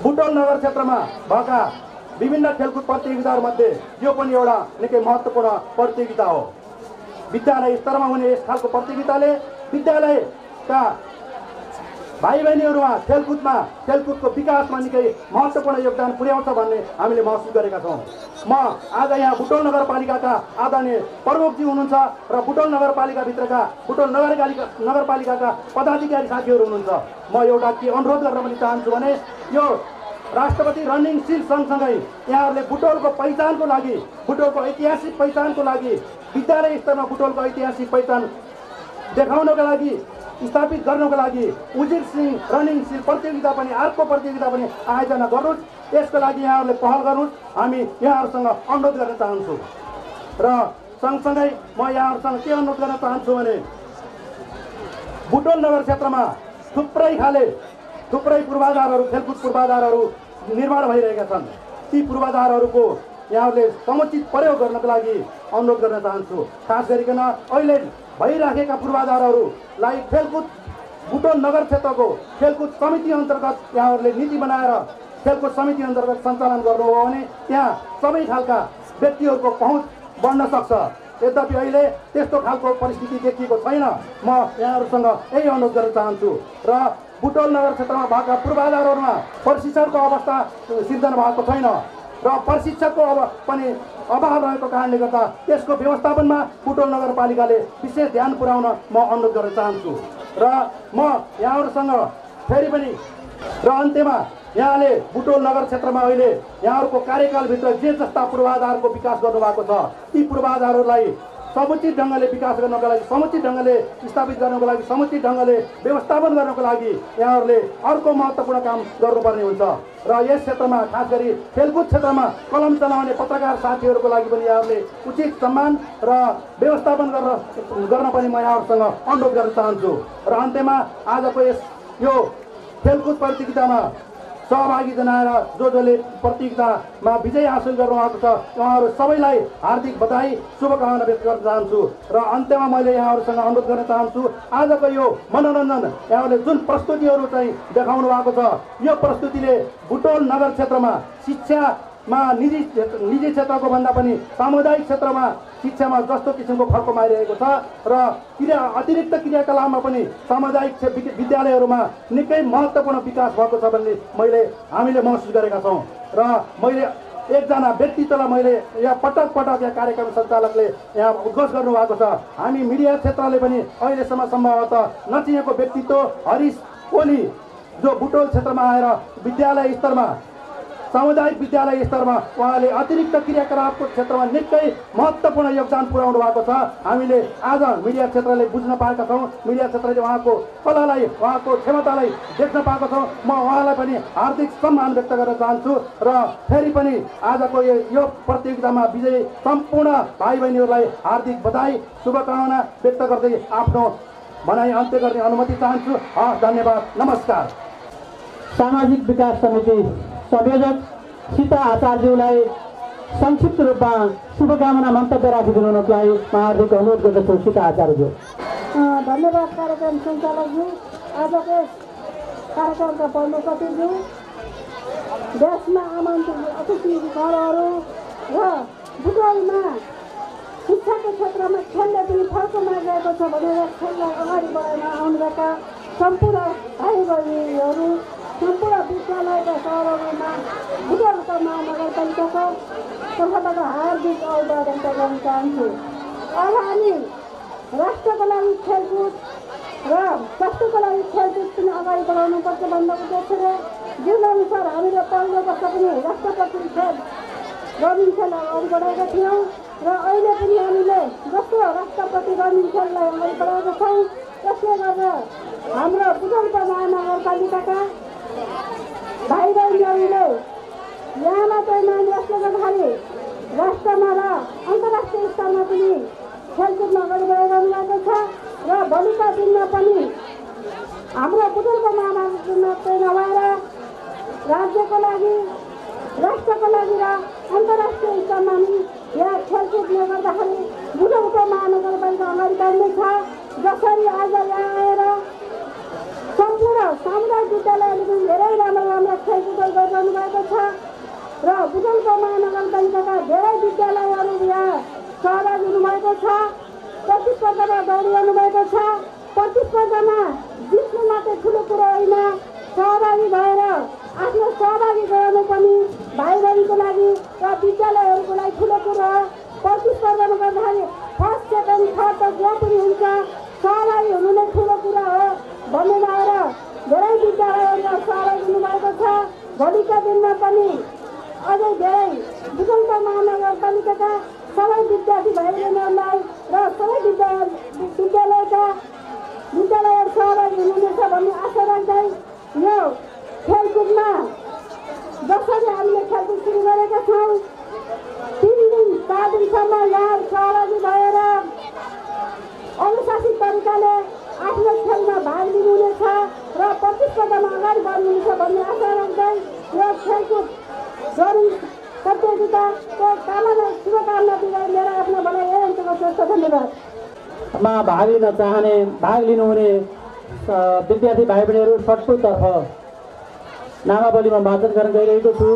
बुटोल नगर क्षेत्रमा भएका विभिन्न खेलकुद प्रतियोगिताहरूमध्ये यो पनि एउटा निकै महत्त्वपूर्ण प्रतियोगिता हो। विद्यालय स्तरमा हुने यस खालको प्रतियोगिताले विद्यालयका भाइ बहिनीहरूमा खेलकुदको विकासमा निकै महत्त्वपूर्ण योगदान पुर्याउँछ भन्ने हामीले महसुस गरेका छौँ। म आज यहाँ बुटोल नगरपालिकाका आदरणीय प्रमुखजी हुनुहुन्छ र बुटोल नगरपालिकाभित्रका बुटोल नगरपालिकाका पदाधिकारी साथीहरू हुनुहुन्छ। म एउटा के अनुरोध गर्न पनि चाहन्छु भने यो राष्ट्रपति रनिङ सिल सँगसँगै यहाँहरूले बुटोलको पहिचानको लागि, बुटोलको ऐतिहासिक पहिचानको लागि, विद्यालय स्तरमा बुटोलको ऐतिहासिक पहिचान देखाउनको लागि, स्थापित गर्नको लागि उजिर सिंह रनिङ सिल प्रतियोगिता पनि अर्को प्रतियोगिता पनि आयोजना गर्नुहोस्। यसको लागि यहाँहरूले पहल गर्नुहोस्, हामी यहाँहरूसँग अनुरोध गर्न चाहन्छु। र सँगसँगै म यहाँहरूसँग के अनुरोध गर्न चाहन्छु भने बुटोल नगर क्षेत्रमा थुप्रै पूर्वाधारहरू, खेलकुद पूर्वाधारहरू निर्माण भइरहेका छन्। ती पूर्वाधारहरूको यहाँहरूले समुचित प्रयोग गर्नको लागि अनुरोध गर्न चाहन्छु। खास गरिकन अहिले भइराखेका पूर्वाधारहरूलाई खेलकुद बुटोल नगर क्षेत्रको खेलकुद समिति अन्तर्गत यहाँहरूले नीति बनाएर खेलकुद समिति अन्तर्गत सञ्चालन गर्नुभयो भने त्यहाँ सबै खालका व्यक्तिहरूको पहुँच बढ्न सक्छ। यद्यपि अहिले त्यस्तो खालको परिस्थिति देखिएको छैन। म यहाँहरूसँग यही अनुरोध गर्न चाहन्छु र बुटोल नगर क्षेत्रमा भएका पूर्वाधारहरूमा प्रशिक्षणको अवस्था सिर्जना भएको छैन र प्रशिक्षकको पनि अभाव रहेको कारणले गर्दा त्यसको व्यवस्थापनमा बुटोल नगरपालिकाले विशेष ध्यान पुर्याउन म अनुरोध गर्न चाहन्छु। र म यहाँहरूसँग फेरि पनि र अन्त्यमा यहाँले बुटोल नगर क्षेत्रमा अहिले यहाँहरूको कार्यकालभित्र जे जस्ता पूर्वाधारको विकास गर्नुभएको छ ती पूर्वाधारहरूलाई समुचित ढङ्गले विकास गर्नको लागि, समुचित ढङ्गले स्थापित गर्नको लागि, समुचित ढङ्गले व्यवस्थापन गर्नको लागि यहाँहरूले अर्को महत्त्वपूर्ण काम गर्नुपर्ने हुन्छ। र यस क्षेत्रमा खास गरी खेलकुद क्षेत्रमा कलम चलाउने पत्रकार साथीहरूको लागि पनि यहाँहरूले उचित सम्मान र व्यवस्थापन गर्न पनि म यहाँहरूसँग अनुरोध गर्न चाहन्छु। र अन्त्यमा आजको यो खेलकुद प्रतियोगितामा सहभागी जनाएर जसले प्रतियोगितामा विजय हासिल गर्नुभएको छ उहाँहरू सबैलाई हार्दिक बधाई, शुभकामना व्यक्त गर्न चाहन्छु। र अन्त्यमा मैले यहाँहरूसँग अनुरोध गर्न चाहन्छु, आजको यो मनोरञ्जन यहाँहरूले जुन प्रस्तुतिहरू चाहिँ देखाउनु भएको छ यो प्रस्तुतिले बुटोल नगर क्षेत्रमा शिक्षामा निजी क्षेत्रको भन्दा पनि सामुदायिक क्षेत्रमा शिक्षामा जस्तो किसिमको फर्क आइरहेको छ र अतिरिक्त क्रियाकलापमा पनि सामुदायिक विद्यालयहरूमा निकै महत्त्वपूर्ण विकास भएको छ भन्ने हामीले महसुस गरेका छौँ। र मैले एकजना व्यक्तित्वलाई मैले यहाँ पटक पटक यहाँ कार्यक्रम सञ्चालकले यहाँ उद्घोष गर्नुभएको छ। हामी मिडिया क्षेत्रले पनि अहिलेसम्म सम्भवतः नचिनेको व्यक्तित्व हरिश ओली जो बुटोल क्षेत्रमा आएर विद्यालय स्तरमा सामुदायिक विद्यालय स्तरमा उहाँले अतिरिक्त क्रियाकलापको क्षेत्रमा निकै महत्त्वपूर्ण योगदान पुर्याउनु भएको छ। हामीले आज मिडिया क्षेत्रले बुझ्न पाएका छौँ, मिडिया क्षेत्रले उहाँको कलालाई उहाँको क्षमतालाई देख्न पाएको छौँ। म उहाँलाई पनि हार्दिक सम्मान व्यक्त गर्न चाहन्छु र फेरि पनि आजको यो प्रतियोगितामा विजयी सम्पूर्ण भाइ बहिनीहरूलाई हार्दिक बधाई शुभकामना व्यक्त गर्दै आफ्नो भनाइ अन्त्य गर्ने अनुमति चाहन्छु। धन्यवाद, नमस्कार। सामाजिक विकास समिति संयोजक सीता आचार्यज्यूलाई संक्षिप्त रूपमा शुभकामना मन्तव्य राखिदिनुलाई म हार्दिक अनुरोध गर्दछु। सीता आचार्यज्यू। धन्यवाद कार्यक्रम सञ्चालकज्यू, आजको कार्यक्रमका प्रमुख अतिथिज्यू, देशमा आमन्त्रित अतिथिगणहरू र बुटोलमा शिक्षाको क्षेत्रमा खेलले पनि फर्को मागिरहेको छ भनेर खेललाई अगाडि बढाउन आउनुभएका सम्पूर्ण भाइ बहिनीहरू, सम्पूर्ण विद्यालयका सहरहरूमा बुटोलका महानगरपालिकाको तर्फबाट हार्दिक अभिवादन गर्न चाहन्छु। अब हामी राष्ट्रको लागि खेलकुद र स्वास्थ्यको लागि खेलकुद पनि अगाडि बढाउनुपर्छ भन्ने उद्देश्यले जुन अनुसार हामीले पहिलो वर्ष पनि राष्ट्रपति खेल रनिङ खेल अगाडि बढाएका थियौँ र अहिले पनि हामीले जस्तो राष्ट्रपति रनिङ खेललाई अगाडि बढाएका छौँ त्यसले गर्दा हाम्रो बुटोलका महानगरपालिकाका भाइ बहिनीहरूले यहाँ मात्रै नभए यसले गर्दाखेरि राष्ट्रमा र अन्तर्राष्ट्रिय स्तरमा पनि खेलकुदमा अगाडि बढाइरहनु भएको छ र भोलिका दिनमा पनि हाम्रो बुटोलको महानगर मात्रै नभएर राज्यको लागि, राष्ट्रको लागि र अन्तर्राष्ट्रिय स्तरमा पनि यहाँ खेलकुदले गर्दाखेरि बुटोलको महानगरपालिका अगाडि बढ्नेछ। जसरी आज यहाँ आएर सम्पूर्ण सामुदायिक विद्यालयले पनि धेरै राम्रो खेलकुदहरू गरिरहनु भएको छ र बुटोलको महानगरपालिकाका धेरै विद्यालयहरू यहाँ सहभागी हुनुभएको छ, प्रतिस्पर्धामा दौडिरहनु भएको छ। प्रतिस्पर्धामा जित्नु मात्रै ठुलो कुरो होइन, सहभागी भएर आफ्नो सहभागी गराउनु पनि भाइ बहिनीको लागि र विद्यालयहरूको लागि ठुलो कुरो हो। प्रतिस्पर्धामा गर्दाखेरि फर्स्ट, सेकेन्ड, थर्ड त जो पनि हुन्छ, सहभागी हुनु नै ठुलो कुरा हो भन्ने भएर धेरै विद्यालयहरू सहभागी हुनुभएको छ। भोलिका दिनमा पनि अझै धेरै बुटोलका महानगरपालिकाका सबै विद्यार्थी भाइ बहिनीहरूलाई र सबै विद्यालयहरू सहभागी हुनुहुनेछ भन्ने आशा राख्दै यो खेलकुदमा जसरी हामीले खेलकुद सुरु गरेका छौँ 3 दिन 4 दिनसम्म यहाँ सहभागी भएर अनुशासित तरिकाले आफ्नो खेलमा भाग लिनुहुनेछ र प्रतिस्पर्धामा अगाडि बढ्नुहुनेछ भन्ने आशा राख्दै यो खेलकुद रनिङ प्रतियोगिताको कामना शुभकामना दिँदै मेरो आफ्नो भनाइ यही अन्त्य गर्छु। धन्यवाद। भाग लिन चाहने, भाग लिनुहुने विद्यार्थी भाइ बहिनीहरू सटपुतर्फ नामावलीमा वाचन गर्न गइरहेको छु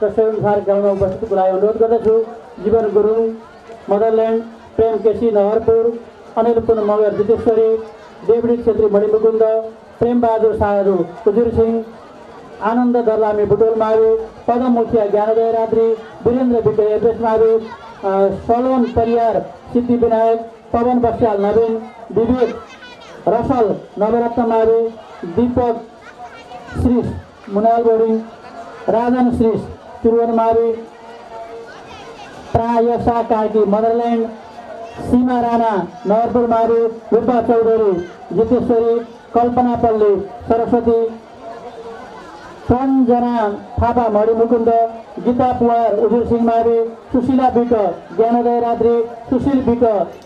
र स्वयंसार ग्राउन्डमा उपस्थितिको लागि अनुरोध गर्दछु। जीवन गुरुङ, मदरल्यान्ड, प्रेम केसी नहरपुर, अनिल पुन मगर जितेश्वरी, देवडी छेत्री मणिमुकुन्द, प्रेमबहादुर साहरू उजुर सिंह, आनन्द दर्लामी बुटोल मावि, पदम मुखिया ज्ञानोदय रात्रि, वीरेन्द्र विक एड्रेस मावि, सलोन परियार सिद्धि विनायक, पवन बस्याल नवीन, विवेक रसल नवरत्न मावि, दीपक श्रीष मुनाल बोर्डिङ, राजन श्रीष तिरुवन मावि, प्रायसा कार्की मदरल्यान्ड, सीमा राणा नवरपुर मावि, रूपा चौधरी जितेश्वरी, कल्पना पल्ली सरस्वती, सञ्जना थापा मणिमुकुन्द, गीता पुवार उजुर सिंह मावि, सुशीला विक ज्ञानोदय रात्रि, सुशील विक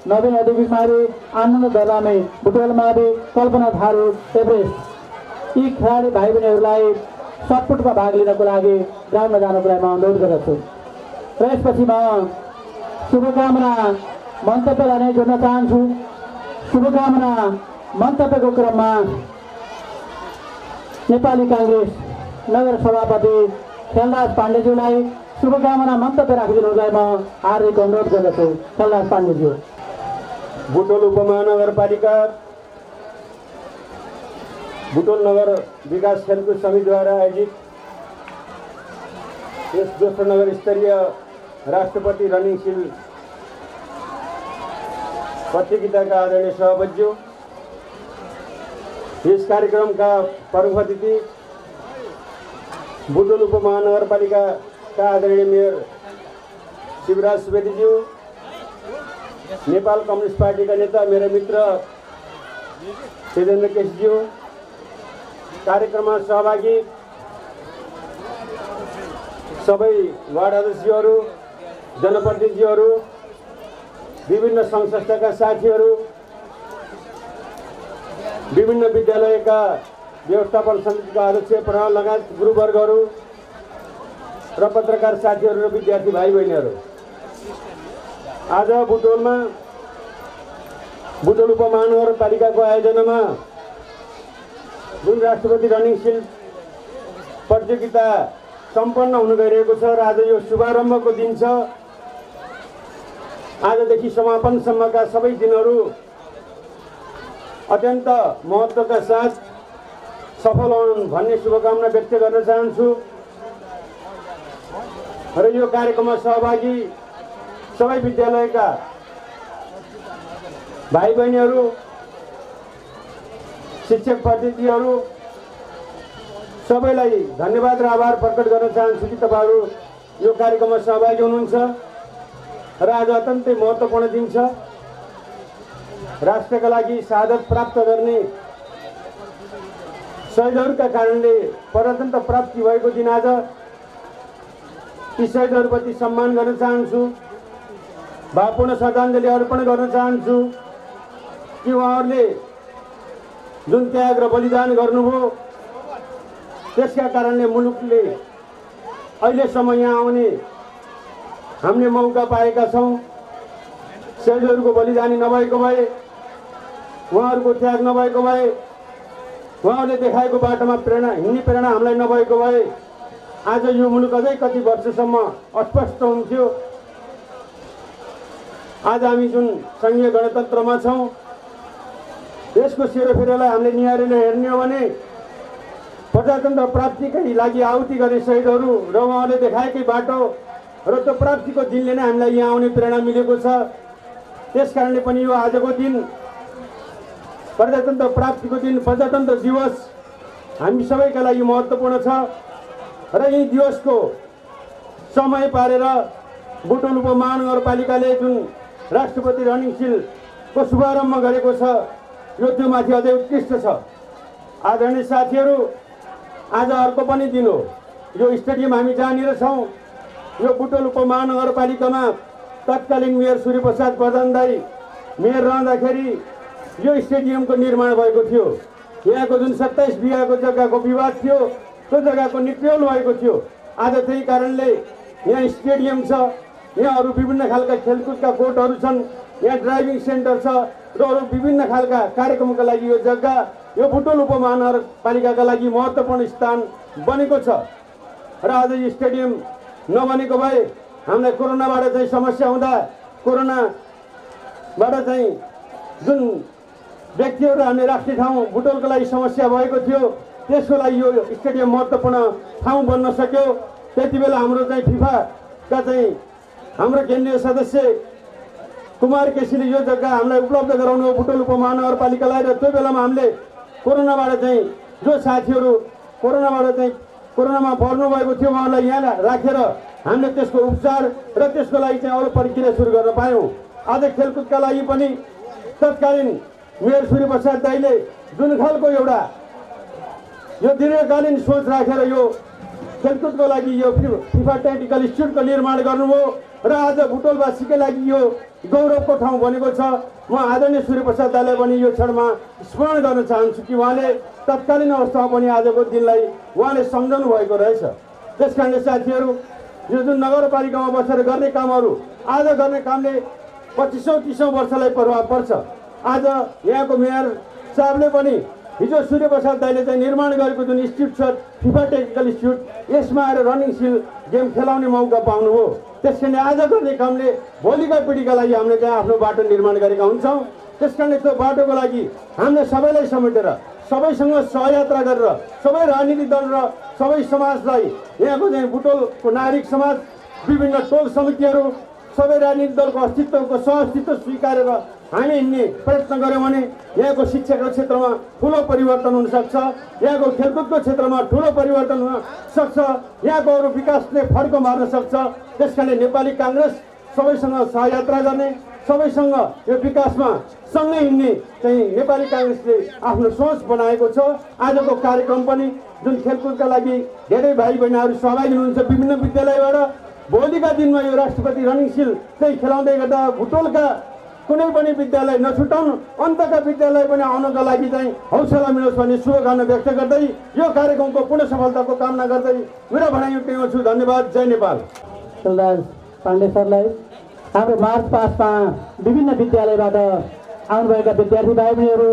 नवीन अधिक मावि, आनन्द दर्लामे बुटोल मावि, कल्पना थारू एभरेस्ट। यी खेलाडी भाइ बहिनीहरूलाई सटपुटमा भाग लिनको लागि ग्राउन्डमा जानको लागि म अनुरोध गर्दछु र यसपछि म शुभकामना मन्तव्य लाने जोड्न चाहन्छु। शुभकामना मन्तव्यको क्रममा नेपाली काङ्ग्रेस नगर सभापति खेलराज पाण्डेज्यूलाई शुभकामना मन्तव्य राखिदिनुलाई म हार्दिक अनुरोध गर्दछु। खेलराज पाण्डेज्यू। बुटोल उपमहानगरपालिका बुटोल नगर विकास खेलकुद समितिद्वारा आयोजित यस दोस्रो नगर स्तरीय राष्ट्रपति रनिङ सिल प्रतियोगिताका आदरणीय सभापतिज्यू, यस कार्यक्रमका प्रमुख अतिथि बुटोल उपमहानगरपालिकाका आदरणीय मेयर शिवराज सुवेदीज्यू, नेपाल कम्युनिस्ट पार्टीका नेता मेरा मित्र सिद्धेन्द्र केसीज्यू, कार्यक्रममा सहभागी सबै वार्ड अध्यक्षज्यूहरू, जनप्रतिनिधिज्यूहरू, विभिन्न सङ्घ संस्थाका साथीहरू, विभिन्न विद्यालयका व्यवस्थापन समितिका अध्यक्ष प्रधान लगायत गुरुवर्गहरू र पत्रकार साथीहरू र विद्यार्थी भाइ बहिनीहरू, आज बुटोल उपमहानगरपालिकाको आयोजनामा जुन राष्ट्रपति रनिङ सिल प्रतियोगिता सम्पन्न हुन गइरहेको छ र आज यो शुभारम्भको दिन छ। आजदेखि समापनसम्मका सबै दिनहरू अत्यन्त महत्त्वका साथ सफल हुन् भन्ने शुभकामना व्यक्त गर्न चाहन्छु र यो कार्यक्रममा सहभागी सबै विद्यालयका भाइ बहिनीहरू, शिक्षक प्रतिनिधिहरू सबैलाई धन्यवाद र आभार प्रकट गर्न चाहन्छु कि तपाईँहरू यो कार्यक्रममा सहभागी हुनुहुन्छ र आज अत्यन्तै महत्त्वपूर्ण दिन छ। राष्ट्रका लागि शहादत प्राप्त गर्ने शहीदहरूका कारणले प्रजातन्त्र प्राप्ति भएको दिन आज ती शहीदहरूप्रति सम्मान गर्न चाहन्छु, भावपूर्ण श्रद्धाञ्जली अर्पण गर्न चाहन्छु कि उहाँहरूले जुन त्याग र बलिदान गर्नुभयो त्यसका कारणले मुलुकले अहिलेसम्म यहाँ आउने हामीले मौका पाएका छौँ। शहीदहरूको बलिदानी नभएको भए, उहाँहरूको त्याग नभएको भए, उहाँहरूले देखाएको बाटोमा हिँड्ने प्रेरणा हामीलाई नभएको भए आज यो मुलुक अझै कति वर्षसम्म अस्पष्ट हुन्थ्यो। आज हामी जुन सङ्घीय गणतन्त्रमा छौँ, देशको सेरोफेरोलाई हामीले निहारेर हेर्ने हो भने प्रजातन्त्र प्राप्तिकै लागि आहुति गर्ने शहीदहरू र उहाँले देखाएकै बाटो र त्यो प्राप्तिको दिनले नै हामीलाई यहाँ आउने प्रेरणा मिलेको छ। त्यस कारणले पनि यो आजको दिन प्रजातन्त्र प्राप्तिको दिन, प्रजातन्त्र दिवस हामी सबैका लागि महत्त्वपूर्ण छ र यी दिवसको समय पारेर बुटोल उपमहानगरपालिकाले जुन राष्ट्रपति रनिङ सिलको शुभारम्भ गरेको छ यो त्यो माथि अझै उत्कृष्ट छ। आदरणीय साथीहरू, आज अर्को पनि दिन हो। यो स्टेडियम हामी जहाँनिर छौँ, यो बुटोल उपमहानगरपालिकामा तत्कालीन मेयर सूर्यप्रसाद प्रधान दाई मेयर रहँदाखेरि यो स्टेडियमको निर्माण भएको थियो। यहाँको जुन 27 बिघाको जग्गाको विवाद थियो त्यो जग्गाको निक्रियोल भएको थियो। आज त्यही कारणले यहाँ स्टेडियम छ, यहाँ अरू विभिन्न खालका खेलकुदका कोर्टहरू छन्, यहाँ ड्राइभिङ सेन्टर छ र अरू विभिन्न खालका कार्यक्रमका लागि यो जग्गा यो बुटोल उपमहानगरपालिकाका लागि महत्त्वपूर्ण स्थान बनेको छ। र आज यो स्टेडियम नबनेको भए हामीलाई कोरोनाबाट चाहिँ समस्या हुँदा, कोरोनाबाट चाहिँ जुन व्यक्तिहरू हामीले राख्ने ठाउँ बुटोलको लागि समस्या भएको थियो, त्यसको लागि यो स्टेडियम महत्त्वपूर्ण ठाउँ बन्न सक्यो। त्यति बेला हाम्रो चाहिँ फिफाका चाहिँ हाम्रो केन्द्रीय सदस्य कुमार केसीले यो जग्गा हामीलाई उपलब्ध गराउनु हो बुटोल उपमहानगरपालिकालाई। र त्यो बेलामा हामीले कोरोनाबाट चाहिँ जो साथीहरू कोरोनामा पर्नु भएको थियो उहाँलाई यहाँ राखेर हामीले त्यसको उपचार र त्यसको लागि चाहिँ अरू प्रक्रिया सुरु गर्न पायौँ। आज खेलकुदका लागि पनि तत्कालीन मेयर सूर्यप्रसाद दाईले जुन खालको एउटा यो दीर्घकालीन सोच राखेर यो खेलकुदको लागि यो फिफा टेक्निकल इन्स्टिट्युटको निर्माण गर्नुभयो र आज बुटोलवासीकै लागि यो गौरवको ठाउँ बनेको छ। म आदरणीय सूर्यप्रसाद दाईलाई पनि यो क्षणमा स्मरण गर्न चाहन्छु कि उहाँले तत्कालीन अवस्थामा पनि आजको दिनलाई उहाँले सम्झाउनु भएको रहेछ। त्यस कारणले साथीहरू, यो जुन नगरपालिकामा बसेर गर्ने कामहरू आज गर्ने कामले 25औं-30औं वर्षलाई प्रभाव पर्छ। आज यहाँको मेयर साहबले पनि हिजो सूर्यप्रसाद दाईले चाहिँ निर्माण गरेको जुन इन्स्टिट्युट छ फिफा टेक्निकल इन्स्टिट्युट, यसमा आएर रनिङ सिल गेम खेलाउने मौका पाउनुभयो। त्यस कारणले आज गर्ने कामले भोलिका पिँढीका लागि हामीले त्यहाँ आफ्नो बाटो निर्माण गरेका हुन्छौँ। त्यस कारणले त्यो बाटोको लागि हामीले सबैलाई समेटेर सबैसँग सहयात्रा गरेर सबै राजनीतिक दल र सबै समाजलाई यहाँको चाहिँ बुटोलको नागरिक समाज विभिन्न टोल समितिहरू सबै राजनीतिक दलको अस्तित्वको सहअस्तित्व स्वीकारेर हामी हिँड्ने प्रयत्न गऱ्यौँ भने यहाँको शिक्षाको क्षेत्रमा ठुलो परिवर्तन हुनसक्छ, यहाँको खेलकुदको क्षेत्रमा ठुलो परिवर्तन हुन सक्छ, यहाँको अरू विकासले फड्को मार्न सक्छ। त्यसकारणले नेपाली काङ्ग्रेस सबैसँग सहयात्रा गर्ने, सबैसँग यो विकासमा सँगै हिँड्ने चाहिँ नेपाली काङ्ग्रेसले आफ्नो सोच बनाएको छ। आजको कार्यक्रम पनि जुन खेलकुदका लागि धेरै भाइ बहिनीहरू सहभागी हुनुहुन्छ विभिन्न विद्यालयबाट, भोलिका दिनमा यो राष्ट्रपति रनिङ सिल चाहिँ खेलाउँदै गर्दा बुटोलका कुनै पनि विद्यालय नछुटाउनु, अन्तका विद्यालय पनि आउनका लागि चाहिँ हौसला मिलोस् भन्ने शुभकामना व्यक्त गर्दै यो कार्यक्रमको पूर्ण सफलताको कामना गर्दै मेरो भनाइ यो टेर्छु। धन्यवाद। जय नेपाल। सुलदास पाण्डे सरलाई हाम्रो मार्च पासमा विभिन्न विद्यालयबाट आउनुभएका विद्यार्थी भाइ बहिनीहरू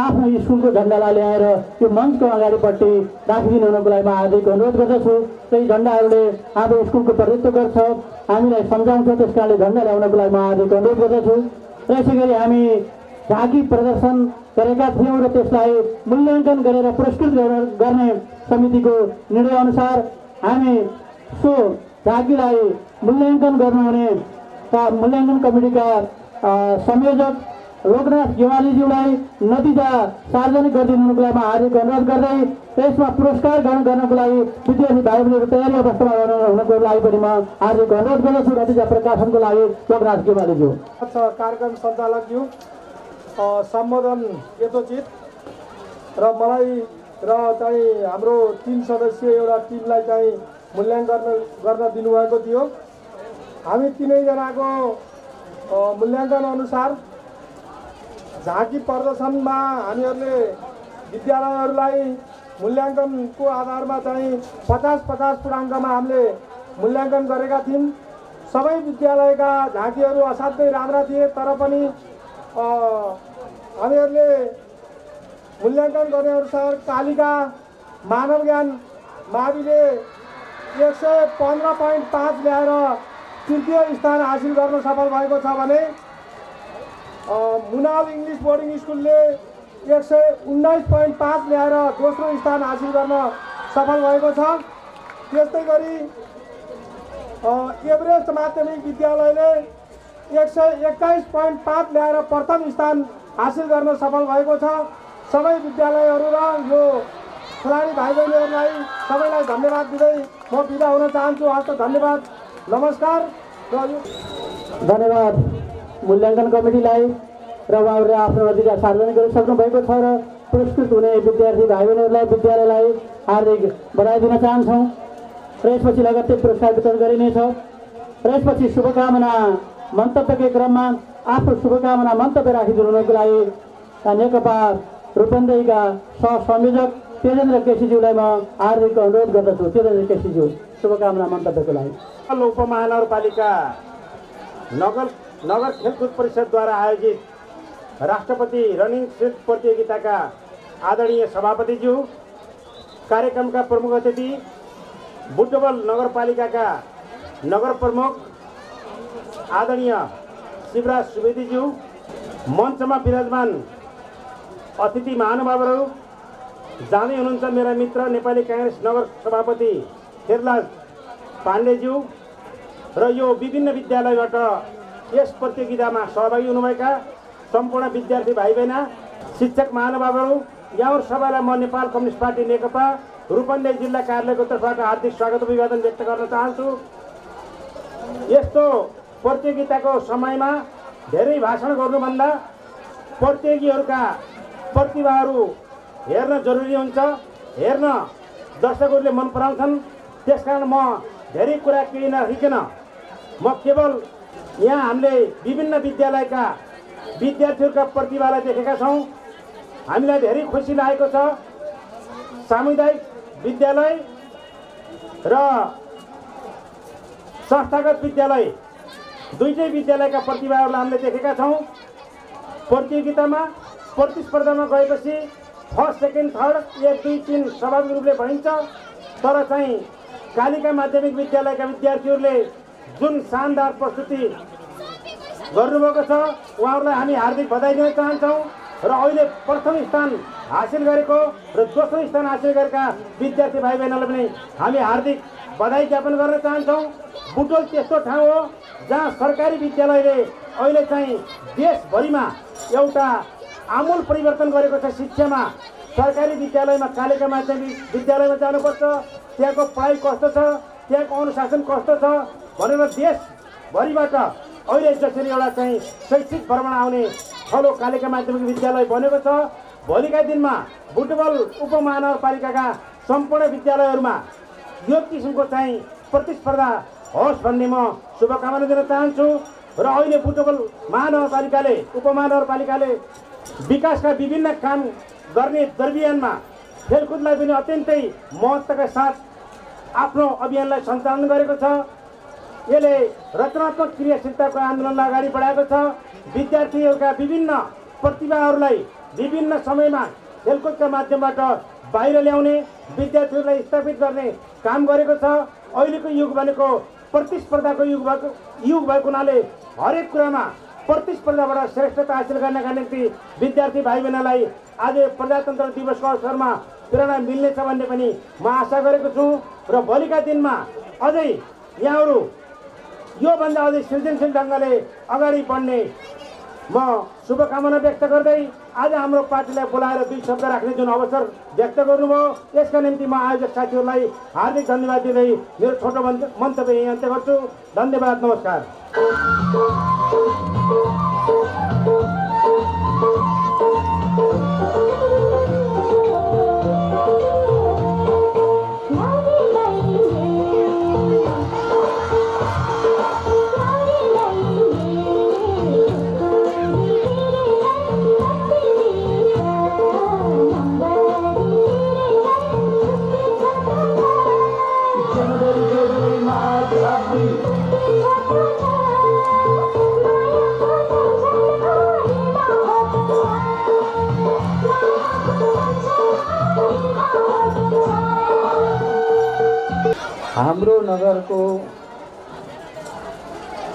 आफ्नो स्कुलको झन्डालाई ल्याएर यो मञ्चको अगाडिपट्टि राखिदिनु हुनको लागि म हार्दिक अनुरोध गर्दछु। त्यही झन्डाहरूले हाम्रो स्कुलको प्रतिनिधित्व गर्छ, हामीलाई सम्झाउँछ, त्यस कारणले झन्डा ल्याउनको लागि म हार्दिक अनुरोध गर्दछु। र यसै गरी हामी झाँकी प्रदर्शन गरेका थियौँ र त्यसलाई मूल्याङ्कन गरेर पुरस्कृत गर्ने समितिको निर्णयअनुसार हामी सो झाँकीलाई मूल्याङ्कन गर्नुहुने मूल्याङ्कन कमिटीका संयोजक लोकनाथ गेवालीज्यूलाई नतिजा सार्वजनिक गरिदिनुको लागि हार्दिक अनुरोध गर्दै त्यसमा पुरस्कार ग्रहण गर्नको लागि विद्यार्थी भाइ बहिनीहरू तयारी अवस्थामा हुनको लागि पनि म हार्दिक अनुरोध गर्दछु। नतिजा प्रकाशनको लागि लोकनाथ गेवालीज्यू। कार्यक्रम सञ्चालकज्यू सम्बोधन यथोचित र मलाई र चाहिँ हाम्रो 3 सदस्यीय एउटा टिमलाई चाहिँ मूल्याङ्कन गर्न दिनुभएको थियो। हामी तीनैजनाको मूल्याङ्कन अनुसार झाँकी प्रदर्शनमा हामीहरूले विद्यालयहरूलाई मूल्याङ्कनको आधारमा चाहिँ 50-50 पूर्णाङ्कमा हामीले मूल्याङ्कन गरेका थियौँ। सबै विद्यालयका झाँकीहरू असाध्यै राम्रा थिए, तर पनि हामीहरूले मूल्याङ्कन गरेअनुसार कालिका मानव ज्ञान माविले 115.5 ल्याएर तृतीय स्थान हासिल गर्न सफल भएको छ भने मुनाल इङ्ग्लिस बोर्डिङ स्कुलले 119.5 ल्याएर दोस्रो स्थान हासिल गर्न सफल भएको छ। त्यस्तै गरी एभरेस्ट माध्यमिक विद्यालयले 121.5 ल्याएर प्रथम स्थान हासिल गर्न सफल भएको छ। सबै विद्यालयहरू र यो खेलाडी भाइ बहिनीहरूलाई सबैलाई धन्यवाद दिँदै म बिदा हुन चाहन्छु। हस्त धन्यवाद, नमस्कार। धन्यवाद मूल्याङ्कन कमिटीलाई र उहाँहरूले आफ्नो नतिजा सार्वजनिक गरिसक्नु भएको छ र पुरस्कृत हुने विद्यार्थी भाइ बहिनीहरूलाई विद्यालयलाई हार्दिक बधाई दिन चाहन्छौँ। र यसपछि लगत्तै पुरस्कार वितरण गरिनेछ। र यसपछि शुभकामना मन्तव्यकै क्रममा आफ्नो शुभकामना मन्तव्य राखिदिनुको लागि नेकपा रूपन्देहीका सहसंयोजक तेजेन्द्र केसीज्यूलाई म हार्दिक अनुरोध गर्दछु। तेजेन्द्र केसीज्यू शुभकामना मन्तव्यको लागि। उपमहानगरपालिका नगर खेलकुद परिषदद्वारा आयोजित राष्ट्रपति रनिङ सिल्ड प्रतियोगिताका आदरणीय सभापतिज्यू, कार्यक्रमका प्रमुख अतिथि, बुटवल नगरपालिकाका नगर प्रमुख आदरणीय शिवराज सुवेदीज्यू, मञ्चमा विराजमान अतिथि महानुभावहरू, जाँदै हुनुहुन्छ मेरा मित्र नेपाली काङ्ग्रेस नगर सभापति शेरलाल पाण्डेज्यू र यो विभिन्न विद्यालयबाट यस प्रतियोगितामा सहभागी हुनुभएका सम्पूर्ण विद्यार्थी भाइ बहिनी, शिक्षक महानुभावहरू, यहाँहरू सबैलाई म नेपाल कम्युनिस्ट पार्टी नेकपा रूपन्देही जिल्ला कार्यालयको तर्फबाट हार्दिक स्वागत अभिवादन व्यक्त गर्न चाहन्छु। यस्तो प्रतियोगिताको समयमा धेरै भाषण गर्नुभन्दा प्रतियोगीहरूका प्रतिभाहरू हेर्न जरुरी हुन्छ। हेर्न दर्शकहरूले मन पराउँछन्। त्यसकारण म धेरै कुरा केही नराखिकन म केवल यहाँ हामीले विभिन्न विद्यालयका विद्यार्थीहरूका प्रतिभालाई देखेका छौँ। हामीलाई धेरै खुसी लागेको छ। सामुदायिक विद्यालय र संस्थागत विद्यालय दुईटै विद्यालयका प्रतिभाहरूलाई हामीले देखेका छौँ। प्रतियोगितामा प्रतिस्पर्धामा गएपछि फर्स्ट, सेकेन्ड, थर्ड, 1, 2, 3 स्वाभाविक रूपले भनिन्छ। तर चाहिँ कालिका माध्यमिक विद्यालयका विद्यार्थीहरूले जुन शानदार प्रस्तुति गर्नुभएको छ उहाँहरूलाई हामी हार्दिक बधाई दिन चाहन्छौँ। र अहिले प्रथम स्थान हासिल गरेको र दोस्रो स्थान हासिल गरेका विद्यार्थी भाइ बहिनीलाई पनि हामी हार्दिक बधाई ज्ञापन गर्न चाहन्छौँ। बुटोल त्यस्तो ठाउँ हो जहाँ सरकारी विद्यालयले अहिले चाहिँ देशभरिमा एउटा आमूल परिवर्तन गरेको छ। शिक्षामा सरकारी विद्यालयमा कालेका माध्यमिक विद्यालयमा जानुपर्छ, त्यहाँको पढाइ कस्तो छ, त्यहाँको अनुशासन कस्तो छ भनेर देशभरिबाट अहिले जसरी एउटा चाहिँ शैक्षिक भ्रमण आउने ठलो कालेका माध्यमिक विद्यालय बनेको छ। भोलिका दिनमा बुटवल उपमहानगरपालिकाका सम्पूर्ण विद्यालयहरूमा यो किसिमको चाहिँ प्रतिस्पर्धा होस् भन्ने म शुभकामना दिन चाहन्छु। र अहिले बुटवल महानगरपालिकाले उपमहानगरपालिकाले विकासका विभिन्न काम गर्ने दरमियानमा खेलकुदलाई पनि अत्यन्तै महत्त्वका साथ आफ्नो अभियानलाई सञ्चालन गरेको छ। यसले रचनात्मक क्रियाशीलताको आन्दोलनलाई अगाडि बढाएको छ। विद्यार्थीहरूका विभिन्न प्रतिभाहरूलाई विभिन्न समयमा खेलकुदका माध्यमबाट बाहिर ल्याउने, विद्यार्थीहरूलाई स्थापित गर्ने काम गरेको छ। अहिलेको युग भनेको प्रतिस्पर्धाको युग भएको हुनाले हरेक कुरामा प्रतिस्पर्धाबाट श्रेष्ठता हासिल गर्नका निम्ति विद्यार्थी भाइ बहिनीलाई आज प्रजातन्त्र दिवसको अवसरमा प्रेरणा मिल्नेछ भन्ने पनि म आशा गरेको छु। र भोलिका दिनमा अझै यहाँहरू योभन्दा अझै सृजनशील ढङ्गले अगाडि बढ्ने म शुभकामना व्यक्त गर्दै आज हाम्रो पार्टीलाई बोलाएर 2 शब्द राख्ने जुन अवसर व्यक्त गर्नुभयो यसका निम्ति म आयोजक साथीहरूलाई हार्दिक धन्यवाद दिँदै मेरो छोटो मन्तव्य यही अन्त्य गर्छु। धन्यवाद, नमस्कार। हाम्रो नगरको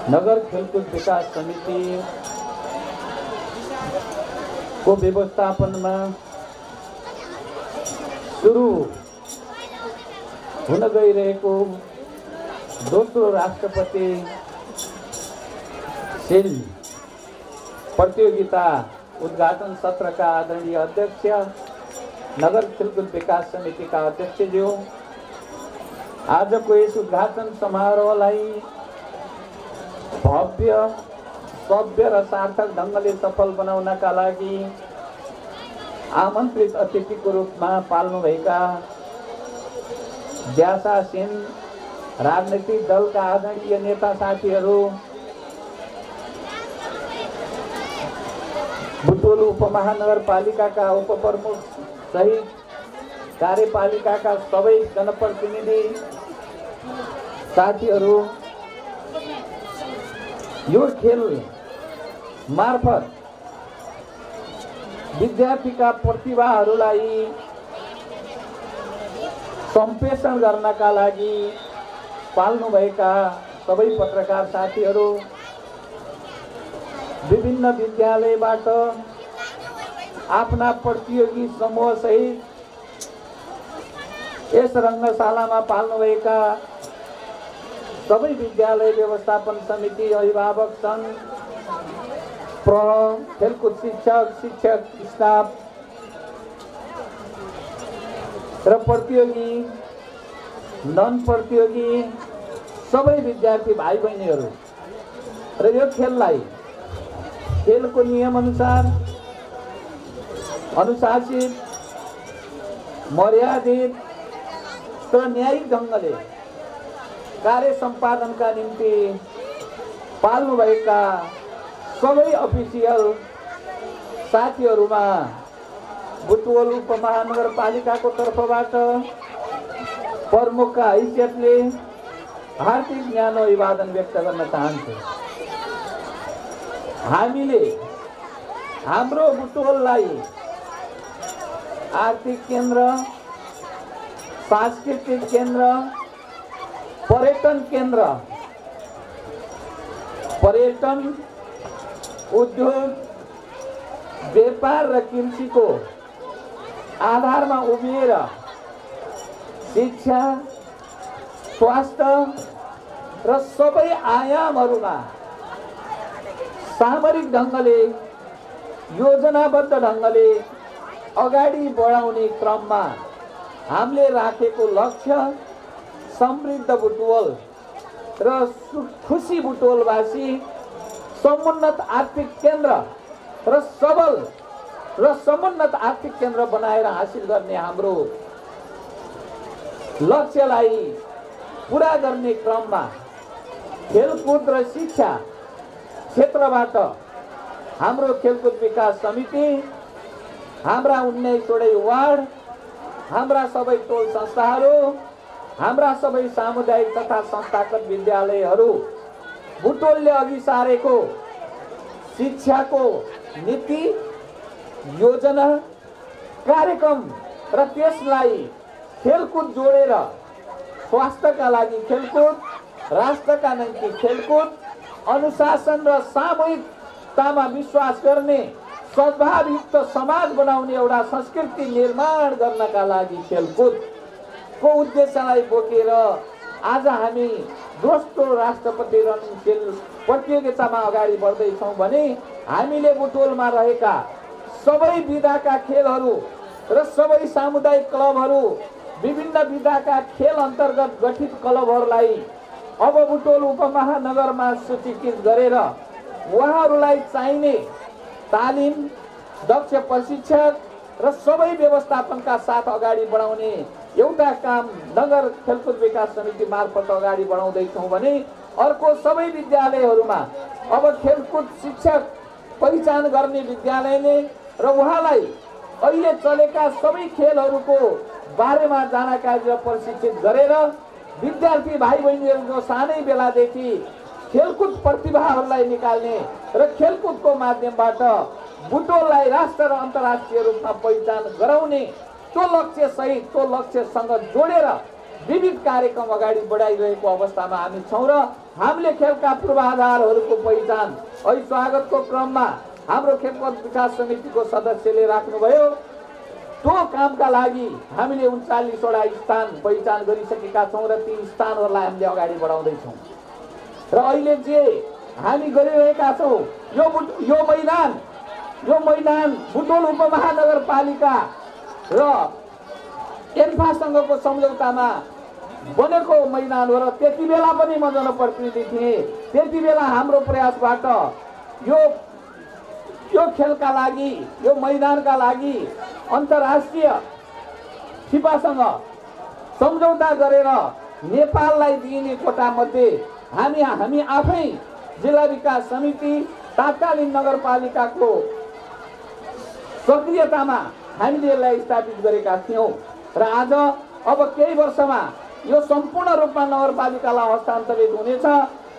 नगर खेलकुद विकास समितिको व्यवस्थापनमा सुरु हुन गइरहेको दोस्रो राष्ट्रपति खेल प्रतियोगिता उद्घाटन सत्रका आदरणीय अध्यक्ष, नगर खेलकुद विकास समितिका अध्यक्षज्यू, आजको यस उद्घाटन समारोहलाई भव्य, सभ्य र सार्थक ढङ्गले सफल बनाउनका लागि आमन्त्रित अतिथिको रूपमा पाल्नुभएका व्यासासीन राजनीतिक दलका आदरणीय नेता साथीहरू, बुटवल उपमहानगरपालिकाका उपप्रमुख सहित कार्यपालिकाका सबै जनप्रतिनिधि साथीहरू, यो खेल मार्फत विद्यार्थीका प्रतिभाहरूलाई सम्प्रेषण गर्नका लागि पाल्नुभएका सबै पत्रकार साथीहरू, विभिन्न विद्यालयबाट आफ्ना प्रतियोगी समूह सहित यस रङ्गशालामा पाल्नुभएका सबै विद्यालय व्यवस्थापन समिति, अभिभावक सङ्घ, खेलकुद शिक्षक स्टाफ र प्रतियोगी नन प्रतियोगी सबै विद्यार्थी भाइ बहिनीहरू र यो खेललाई खेलको नियमअनुसार अनुशासित, मर्यादित र न्यायिक ढङ्गले कार्य सम्पादनका निम्ति पाल्नुभएका सबै अफिसियल साथीहरूमा बुटवल उपमहानगरपालिकाको तर्फबाट प्रमुखका हैसियतले हार्दिक न्यानो अभिवादन व्यक्त गर्न चाहन्छु। हामीले हाम्रो बुटवललाई आर्थिक केन्द्र, सांस्कृतिक केन्द्र, पर्यटन केन्द्र, पर्यटन उद्योग व्यापार र कृषिको आधारमा उभिएर शिक्षा, स्वास्थ्य र सबै आयामहरूमा सामरिक ढङ्गले योजनाबद्ध ढङ्गले अगाडि बढाउने क्रममा हामीले राखेको लक्ष्य समृद्ध बुटवल र खुसी बुटवलवासी समुन्नत आर्थिक केन्द्र र सबल र समुन्नत आर्थिक केन्द्र बनाएर हासिल गर्ने हाम्रो लक्ष्यलाई पुरा गर्ने क्रममा खेलकुद र शिक्षा क्षेत्रबाट हाम्रो खेलकुद विकास समिति, हाम्रा 19वटै वार्ड, हाम्रा सबै टोल संस्थाहरू, हाम्रा सबै सामुदायिक तथा संस्थागत विद्यालयहरू बुटवलले अघि सारेको शिक्षाको नीति, योजना, कार्यक्रम र त्यसलाई खेलकुद जोडेर स्वास्थ्यका लागि खेलकुद, राष्ट्रका निम्ति खेलकुद, अनुशासन र सामूहिकतामा विश्वास गर्ने सद्भावयुक्त समाज बनाउने एउटा संस्कृति निर्माण गर्नका लागि खेलकुदको उद्देश्यलाई बोकेर आज हामी दोस्रो राष्ट्रपति रनिङ खेल प्रतियोगितामा अगाडि बढ्दैछौँ भने हामीले बुटवलमा रहेका सबै विधाका खेलहरू र सबै सामुदायिक क्लबहरू, विभिन्न विधाका खेल अन्तर्गत गठित क्लबहरूलाई अब बुटवल उपमहानगरमा सूचीकृत गरेर उहाँहरूलाई चाहिने तालिम, दक्ष प्रशिक्षक र सबै व्यवस्थापनका साथ अगाडि बढाउने एउटा काम नगर खेलकुद विकास समिति मार्फत अगाडि बढाउँदैछौँ भने अर्को सबै विद्यालयहरूमा अब खेलकुद शिक्षक पहिचान गर्ने विद्यालयले र उहाँलाई अहिले चलेका सबै खेलहरूको बारेमा जानकारी र प्रशिक्षित गरेर विद्यार्थी भाइ बहिनीहरूको सानै बेलादेखि खेलकुद प्रतिभाहरूलाई निकाल्ने र खेलकुदको माध्यमबाट बुटवललाई राष्ट्र र अन्तर्राष्ट्रिय रूपमा पहिचान गराउने त्यो लक्ष्य सहित त्यो लक्ष्यसँग जोडेर विविध कार्यक्रम अगाडि बढाइरहेको अवस्थामा हामी छौँ र हामीले खेलका पूर्वाधारहरूको पहिचान अहिले स्वागतको क्रममा हाम्रो खेलकुद विकास समितिको सदस्यले राख्नुभयो। त्यो कामका लागि हामीले 39वटा स्थान पहिचान गरिसकेका छौँ र ती स्थानहरूलाई हामीले अगाडि बढाउँदैछौँ र अहिले जे हामी गरिरहेका छौँ यो मैदान बुटवल उपमहानगरपालिका र एन्फासँगको सम्झौतामा बनेको मैदान हो र त्यति बेला पनि म जनप्रतिनिधि थिएँ। त्यति बेला हाम्रो प्रयासबाट यो खेलका लागि, यो मैदानका लागि अन्तर्राष्ट्रिय फिफासँग सम्झौता गरेर नेपाललाई दिइने कोटामध्ये हामी आफै जिल्ला विकास समिति तात्कालीन नगरपालिकाको सक्रियतामा हामीले यसलाई स्थापित गरेका थियौँ र आज अब केही वर्षमा यो सम्पूर्ण रूपमा नगरपालिकालाई हस्तान्तरित हुनेछ।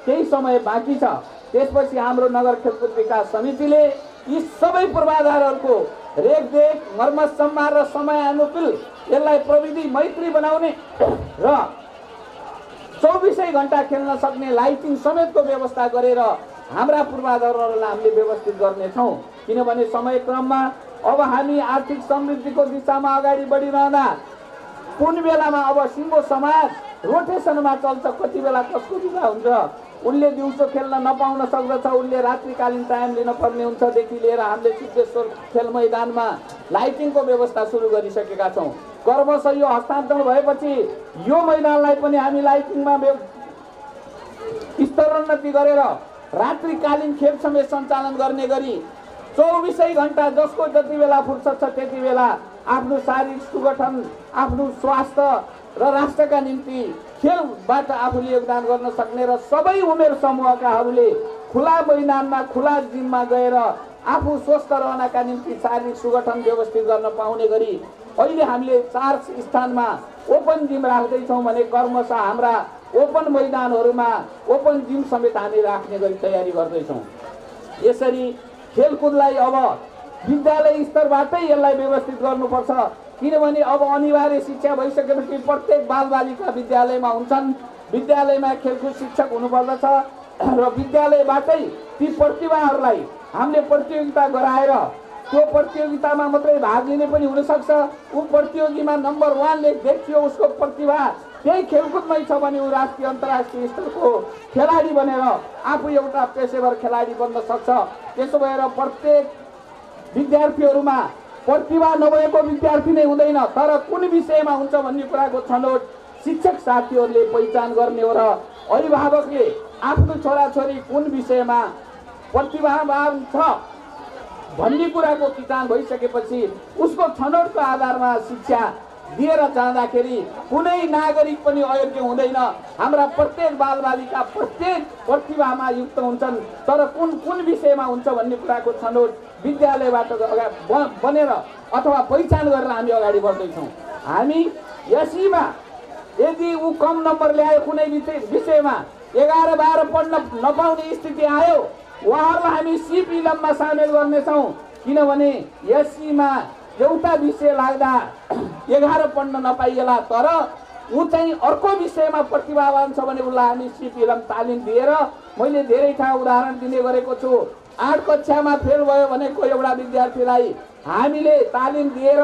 केही समय बाँकी छ। त्यसपछि हाम्रो नगर खेलकुद विकास समितिले यी सबै पूर्वाधारहरूको रेखदेख, मर्मत सम्मान र समयानुकूल यसलाई प्रविधि मैत्री बनाउने र 24 घण्टा खेल्न सक्ने लाइटिङ समेतको व्यवस्था गरेर हाम्रा पूर्वाधारहरूलाई हामीले व्यवस्थित गर्नेछौँ। किनभने समयक्रममा अब हामी आर्थिक समृद्धिको दिशामा अगाडि बढिरहँदा कुन बेलामा अब सिङ्गो समाज रोटेसनमा चल्छ, कति बेला कसको बिदा हुन्छ, उनले दिउँसो खेल्न नपाउन सक्दछ, उनले रात्रिकालीन टाइम लिन पर्ने हुन्छदेखि लिएर हामीले सिद्धेश्वर खेल मैदानमा लाइटिङको व्यवस्था सुरु गरिसकेका छौँ। क्रमशः यो हस्तान्तरण भएपछि यो मैदानलाई पनि हामी लाइटिङमा स्तरोन्नति गरेर रात्रिकालीन खेल समेत सञ्चालन गर्ने गरी 24 घण्टा जसको जति बेला फुर्सद छ त्यति बेला आफ्नो शारीरिक सुगठन, आफ्नो स्वास्थ्य र राष्ट्रका निम्ति खेलबाट आफूले योगदान गर्न सक्ने र सबै उमेर समूहकाहरूले खुला मैदानमा, खुला जिममा गएर आफू स्वस्थ रहनका निम्ति शारीरिक सुगठन व्यवस्थित गर्न पाउने गरी अहिले हामीले 4 स्थानमा ओपन जिम राख्दैछौँ भने क्रमशः हाम्रा ओपन मैदानहरूमा ओपन जिम समेत हामी राख्ने गरी तयारी गर्दैछौँ। यसरी खेलकुदलाई अब विद्यालय स्तरबाटै यसलाई व्यवस्थित गर्नुपर्छ। किनभने अब अनिवार्य शिक्षा भइसकेपछि प्रत्येक बालबालिका विद्यालयमा हुन्छन्, विद्यालयमा खेलकुद शिक्षक हुनुपर्दछ र विद्यालयबाटै ती प्रतिभाहरूलाई हामीले प्रतियोगिता गराएर त्यो प्रतियोगितामा मात्रै भाग लिने पनि हुनसक्छ। ऊ प्रतियोगितामा नम्बर 1 ले देखियो उसको प्रतिभा त्यही खेलकुदमै छ भने ऊ राष्ट्रिय अन्तर्राष्ट्रिय स्तरको खेलाडी बनेर आफू एउटा पेशेवर खेलाडी बन्न सक्छ। त्यसो भएर प्रत्येक विद्यार्थीहरूमा प्रतिभा नभएको विद्यार्थी नै हुँदैन, तर कुन विषयमा हुन्छ भन्ने कुराको छनौट शिक्षक साथीहरूले पहिचान गर्ने हो र अभिभावकले आफ्नो छोराछोरी कुन विषयमा प्रतिभावान छ भन्ने कुराको किटान भइसकेपछि उसको छनौटको आधारमा शिक्षा दिएर जाँदाखेरि कुनै नागरिक पनि अयोग्य हुँदैन। हाम्रा प्रत्येक बालबालिका प्रत्येक प्रतिभामा युक्त हुन्छन्, तर कुन कुन विषयमा हुन्छ भन्ने कुराको छनौट विद्यालयबाट बनेर अथवा पहिचान गरेर हामी अगाडि बढ्दैछौँ। हामी यसैमा यदि ऊ कम नम्बर ल्यायो कुनै विषयमा 11-12 पढ्न नपाउने स्थिति आयो, उहाँहरूलाई हामी सिप इलममा सामेल गर्नेछौँ। किनभने यसैमा एउटा विषय लाग्दा 11 पढ्न नपाइएला, तर ऊ चाहिँ अर्को विषयमा प्रतिभावान छ भने उसलाई हामी सिप इलम तालिम दिएर, मैले धेरै ठाउँ उदाहरण दिने गरेको छु। 8 कक्षामा फेल भयो भनेको एउटा विद्यार्थीलाई हामीले तालिम दिएर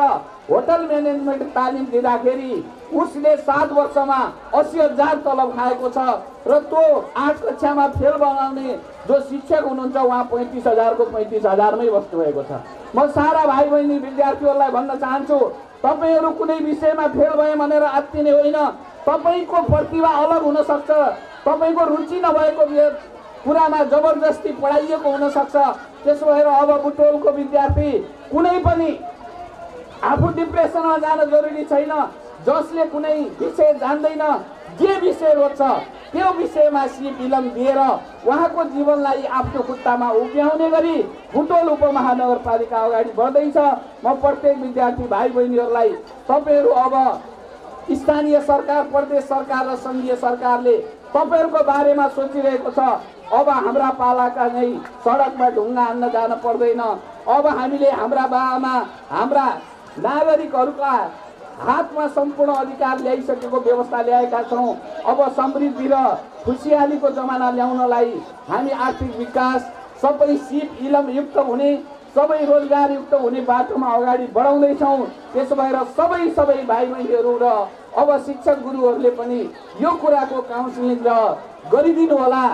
होटल म्यानेजमेन्ट तालिम दिँदाखेरि उसले 7 वर्षमा 80,000 तलब खाएको छ र त्यो 8 कक्षामा फेल बनाउने जो शिक्षक हुनुहुन्छ उहाँ 35,000 को 35,000मै बस्नुभएको छ। म सारा भाइ बहिनी विद्यार्थीहरूलाई भन्न चाहन्छु, तपाईहरू कुनै विषयमा फेल भए भनेर आत्तिने होइन। तपाईँको प्रतिभा अलग हुन सक्छ, तपाईँको रुचि नभएको कुरामा जबरजस्ती पढाइएको हुन सक्छ। त्यसो भएर अब बुटोलको विद्यार्थी कुनै पनि आफू डिप्रेसनमा जान जरुरी छैन। जसले कुनै विषय जान्दैन, जे विषय रोज्छ त्यो विषयमा सिप इलम दिएर उहाँको जीवनलाई आफ्नो खुट्टामा उभ्याउने गरी बुटोल उपमहानगरपालिका अगाडि बढ्दैछ। म प्रत्येक विद्यार्थी भाइ बहिनीहरूलाई तपाईहरू अब स्थानीय सरकार, प्रदेश सरकार र संघीय सरकारले तपाईहरूको बारेमा सोचिरहेको छ। अब हाम्रा पालाका नै सडकमा ढुङ्गा हान्न जान पर्दैन। अब हामीले हाम्रा बाआमा हाम्रा नागरिकहरूका हातमा सम्पूर्ण अधिकार ल्याइसकेको व्यवस्था ल्याएका छौँ। अब समृद्धि र खुसियालीको जमाना ल्याउनलाई हामी आर्थिक विकास सबै सिप इलम युक्त हुने, सबै रोजगार युक्त हुने बाटोमा अगाडि बढाउँदैछौँ। त्यसो भएर सबै भाइ बहिनीहरू र अब शिक्षक गुरुहरूले पनि यो कुराको काउन्सिलिङ गरिदिनु होला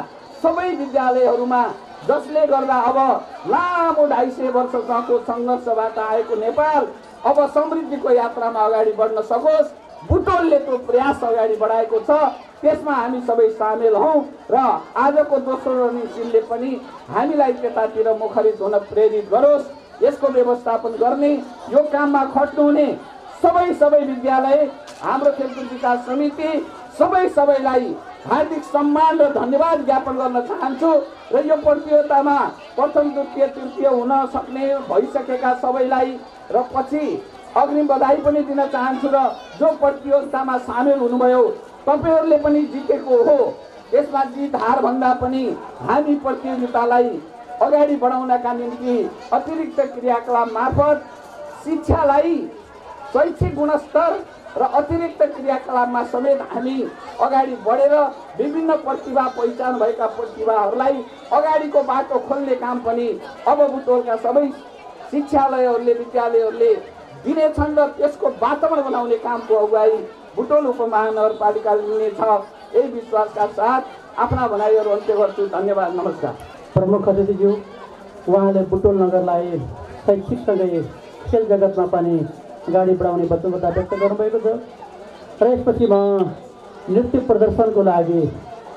सबै विद्यालयहरूमा, जसले गर्दा अब लामो 250 वर्षसम्मको सङ्घर्षबाट आएको नेपाल अब समृद्धिको यात्रामा अगाडि बढ्न सकोस्। बुटोलले त्यो प्रयास अगाडि बढाएको छ, त्यसमा हामी सबै सामेल हौँ र आजको दोस्रो रणनीतिले पनि हामीलाई त्यतातिर मुखरित हुन प्रेरित गरोस्। यसको व्यवस्थापन गर्ने, यो काममा खट्नुहुने सबै विद्यालय, हाम्रो खेलकुद विकास समिति सबैलाई हार्दिक सम्मान र धन्यवाद ज्ञापन गर्न चाहन्छु। र यो प्रतियोगितामा प्रथम, द्वितीय, तृतीय हुन सक्ने भइसकेका सबैलाई र पछि अग्रिम बधाई पनि दिन चाहन्छु। र जो प्रतियोगितामा सामेल हुनुभयो तपाईहरूले पनि जितेको हो, यसमा जित हार भन्दा पनि हामी प्रतियोगितालाई अगाडि बढाउनका निम्ति अतिरिक्त क्रियाकलाप मार्फत शिक्षालाई शैक्षिक गुणस्तर र अतिरिक्त क्रियाकलापमा समेत हामी अगाडि बढेर विभिन्न प्रतिभा पहिचान भएका प्रतिभाहरूलाई अगाडिको बाटो खोल्ने काम पनि अब बुटोलका सबै शिक्षालयहरूले, विद्यालयहरूले दिनेछन् र त्यसको वातावरण बनाउने कामको अगुवाई बुटोल उपमहानगरपालिकाले लिनेछ। यही विश्वासका साथ आफ्ना भनाइहरू अन्त्य गर्छु। धन्यवाद, नमस्कार। प्रमुख अतिथिज्यू, उहाँले बुटोल नगरलाई शैक्षिकसँगै खेल जगतमा पनि अगाडि बढाउने वचनबद्धता व्यक्त गर्नुभएको छ। र यसपछि म नृत्य प्रदर्शनको लागि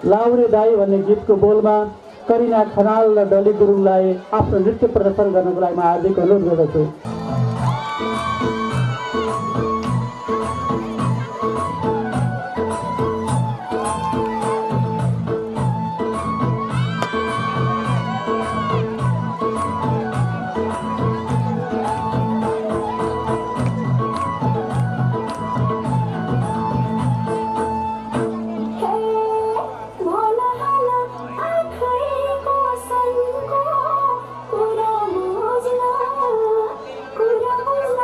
लाउरे दाई भन्ने गीतको बोलमा करिना खनाल र डली गुरुङलाई आफ्नो नृत्य प्रदर्शन गर्नको लागि म हार्दिक अनुरोध गर्दछु। कुरा बुझ्न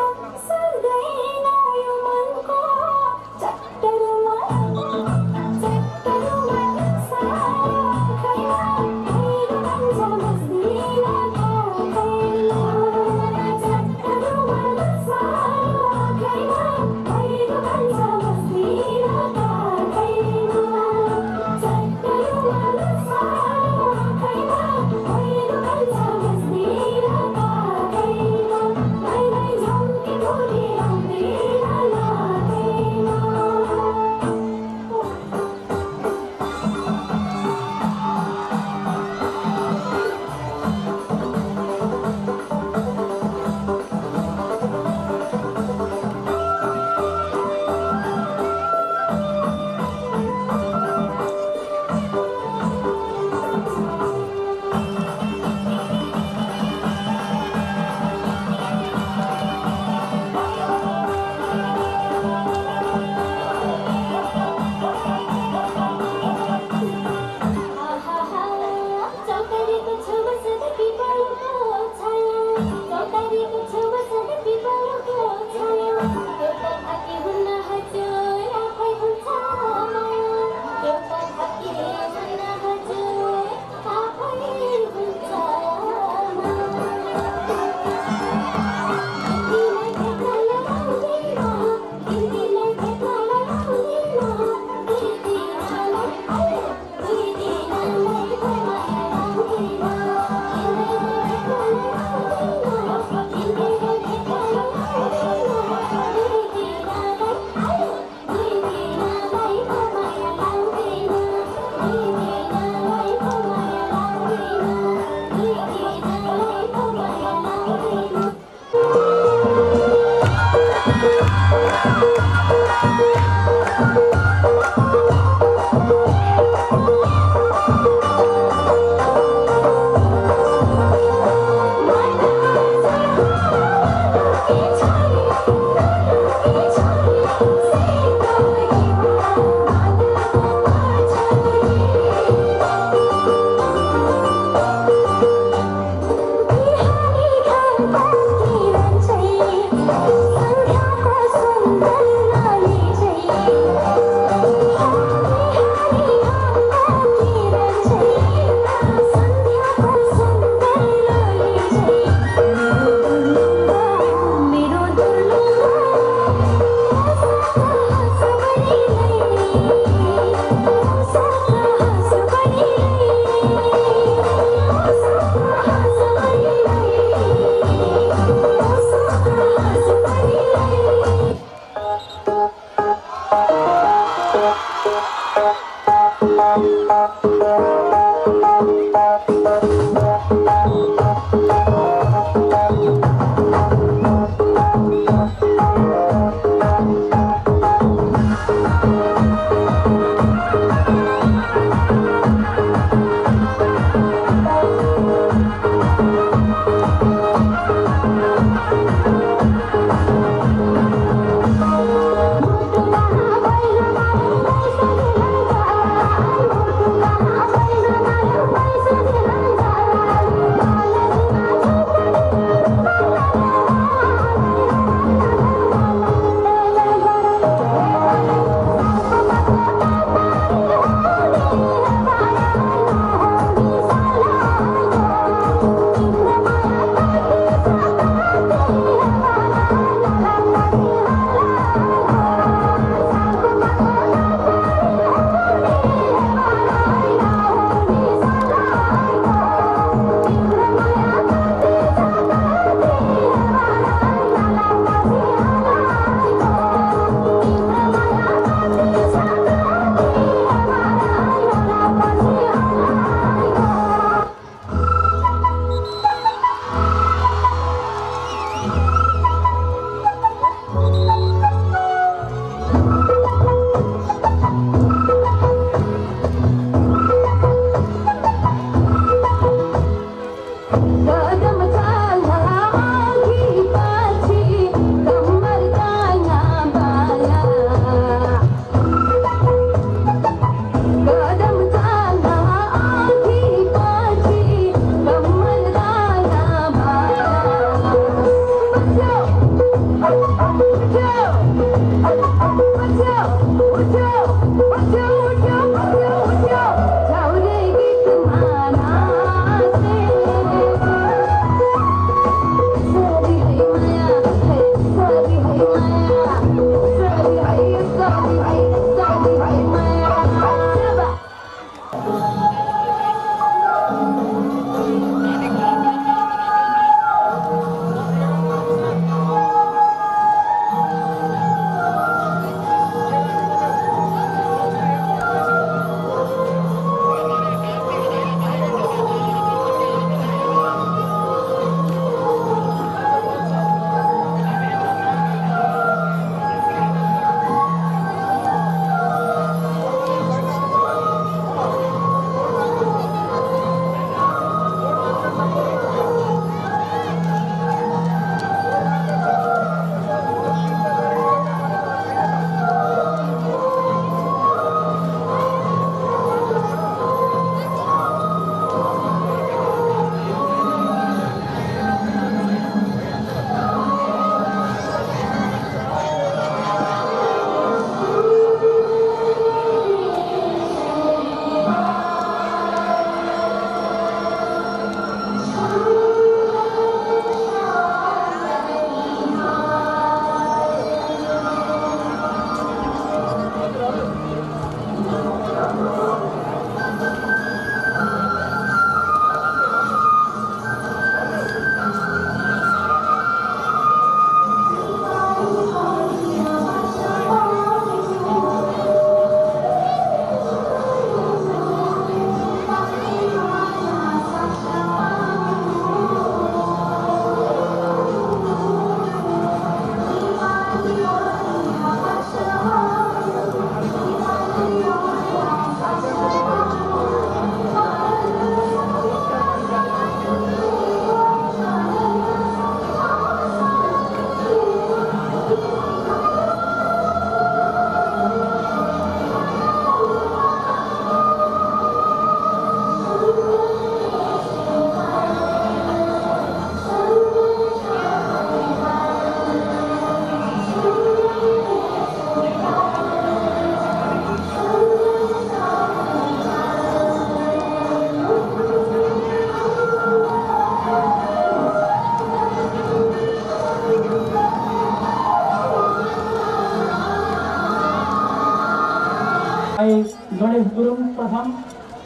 गणेश गुरुङ प्रथम,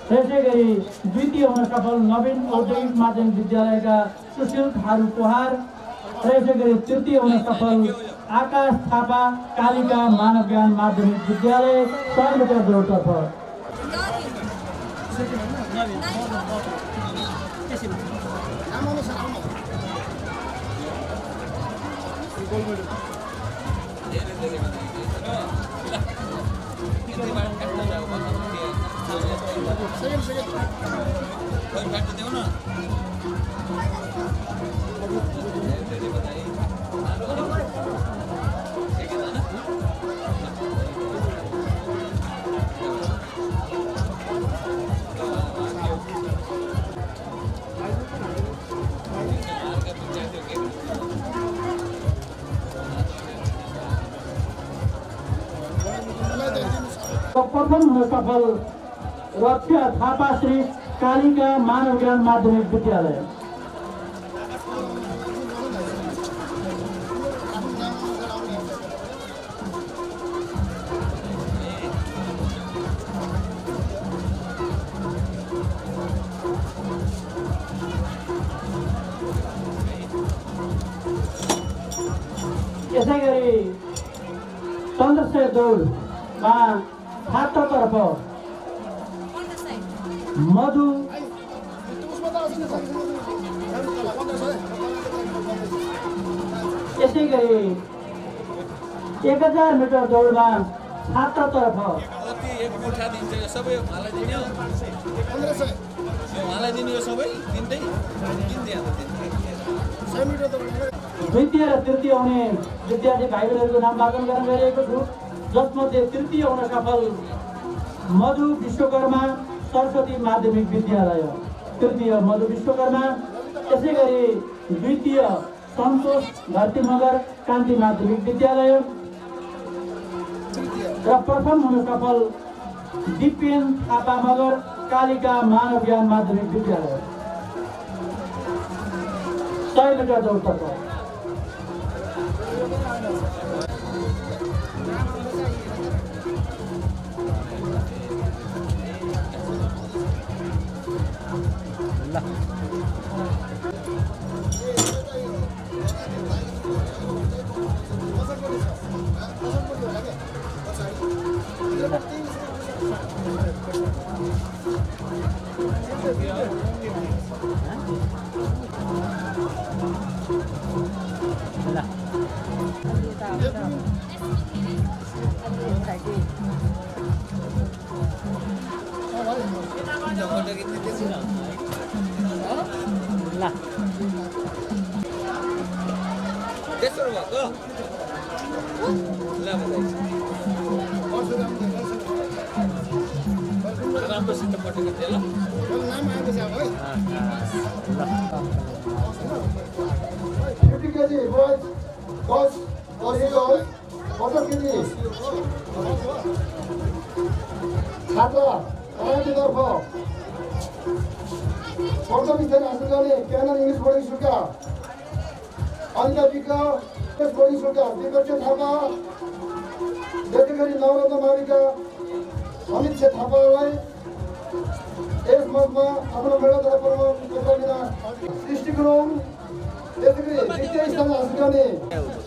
त्यसै गरी द्वितीय हुन सफल नवीन औद्योगिक माध्यमिक विद्यालयका सुशील थारू पोहार, त्यसै गरी तृतीय हुन सफल आकाश थापा कालिका मानव ज्ञान माध्यमिक विद्यालय 100 मिटर दौडतर्फ। प्रथम हुन सफल रक्षा थापा श्री कालिका मानव ज्ञान माध्यमिक विद्यालय। यसै गरी चन्द्रशेर दौडमा छात्रतर्फ मधु यसै गरी 1000 मिटर दौडमा छात्रतर्फ द्वितीय र तृतीय हुने विद्यार्थी भाइ बहिनीहरूको नाम वाचन गर्न गइरहेको छु, जसमध्ये तृतीय हुन सफल मधु विश्वकर्मा सरस्वती माध्यमिक विद्यालय, तृतीय मधु विश्वकर्मा। त्यसै गरी द्वितीय सन्तोष धरती मगर कान्ति माध्यमिक विद्यालय र प्रथम हुन सफल दिपेन थापा मगर कालिका मानव ज्ञान माध्यमिक विद्यालय 100 मिटर दौडतर्फ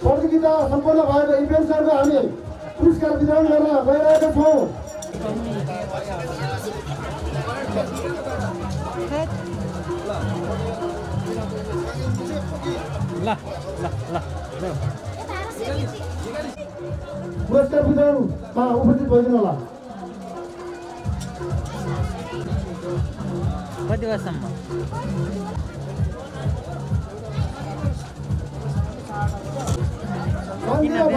प्रतियोगिता सम्पन्न भएको इन्भेन्सरको हामी पुरस्कार वितरण गर्न गइरहेका छौँ। पुरस्कार वितरणमा उपस्थित भइदिनु होला। कति वर्षसम्म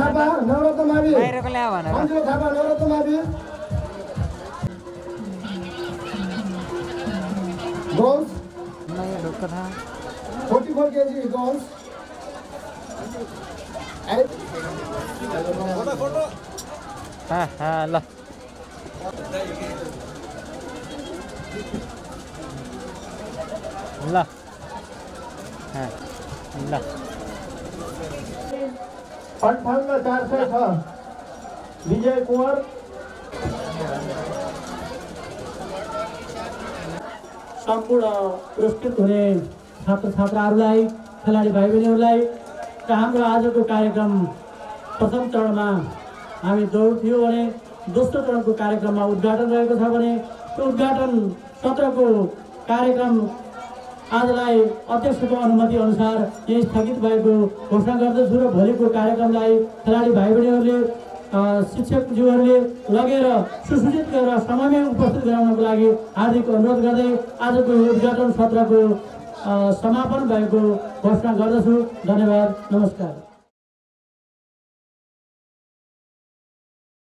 थापा नवरत्न मावि बाहिरको ल्यायो भनेर थापा नवरत्न मावि गोल्स नयाँ ढुक्क था 44 kg गोल्स ल ल ल 58,406 विजय कुमार सम्पूर्ण पुरस्कृत हुने छात्र छात्राहरूलाई खेलाडी भाइ बहिनीहरूलाई र हाम्रो आजको कार्यक्रम प्रथम चरणमा हामी दौड थियो भने दोस्रो चरणको कार्यक्रममा उद्घाटन रहेको छ भने त्यो उद्घाटन सत्रको कार्यक्रम आजलाई अध्यक्षको अनुमति अनुसार यही स्थगित भएको घोषणा गर्दछु र भोलिको कार्यक्रमलाई खेलाडी भाइ बहिनीहरूले शिक्षकज्यूहरूले लगेर सुसूचित गरेर समयमै उपस्थित गराउनको लागि हार्दिक अनुरोध गर्दै आजको उद्घाटन सत्रको समापन भएको घोषणा गर्दछु। धन्यवाद, नमस्कार।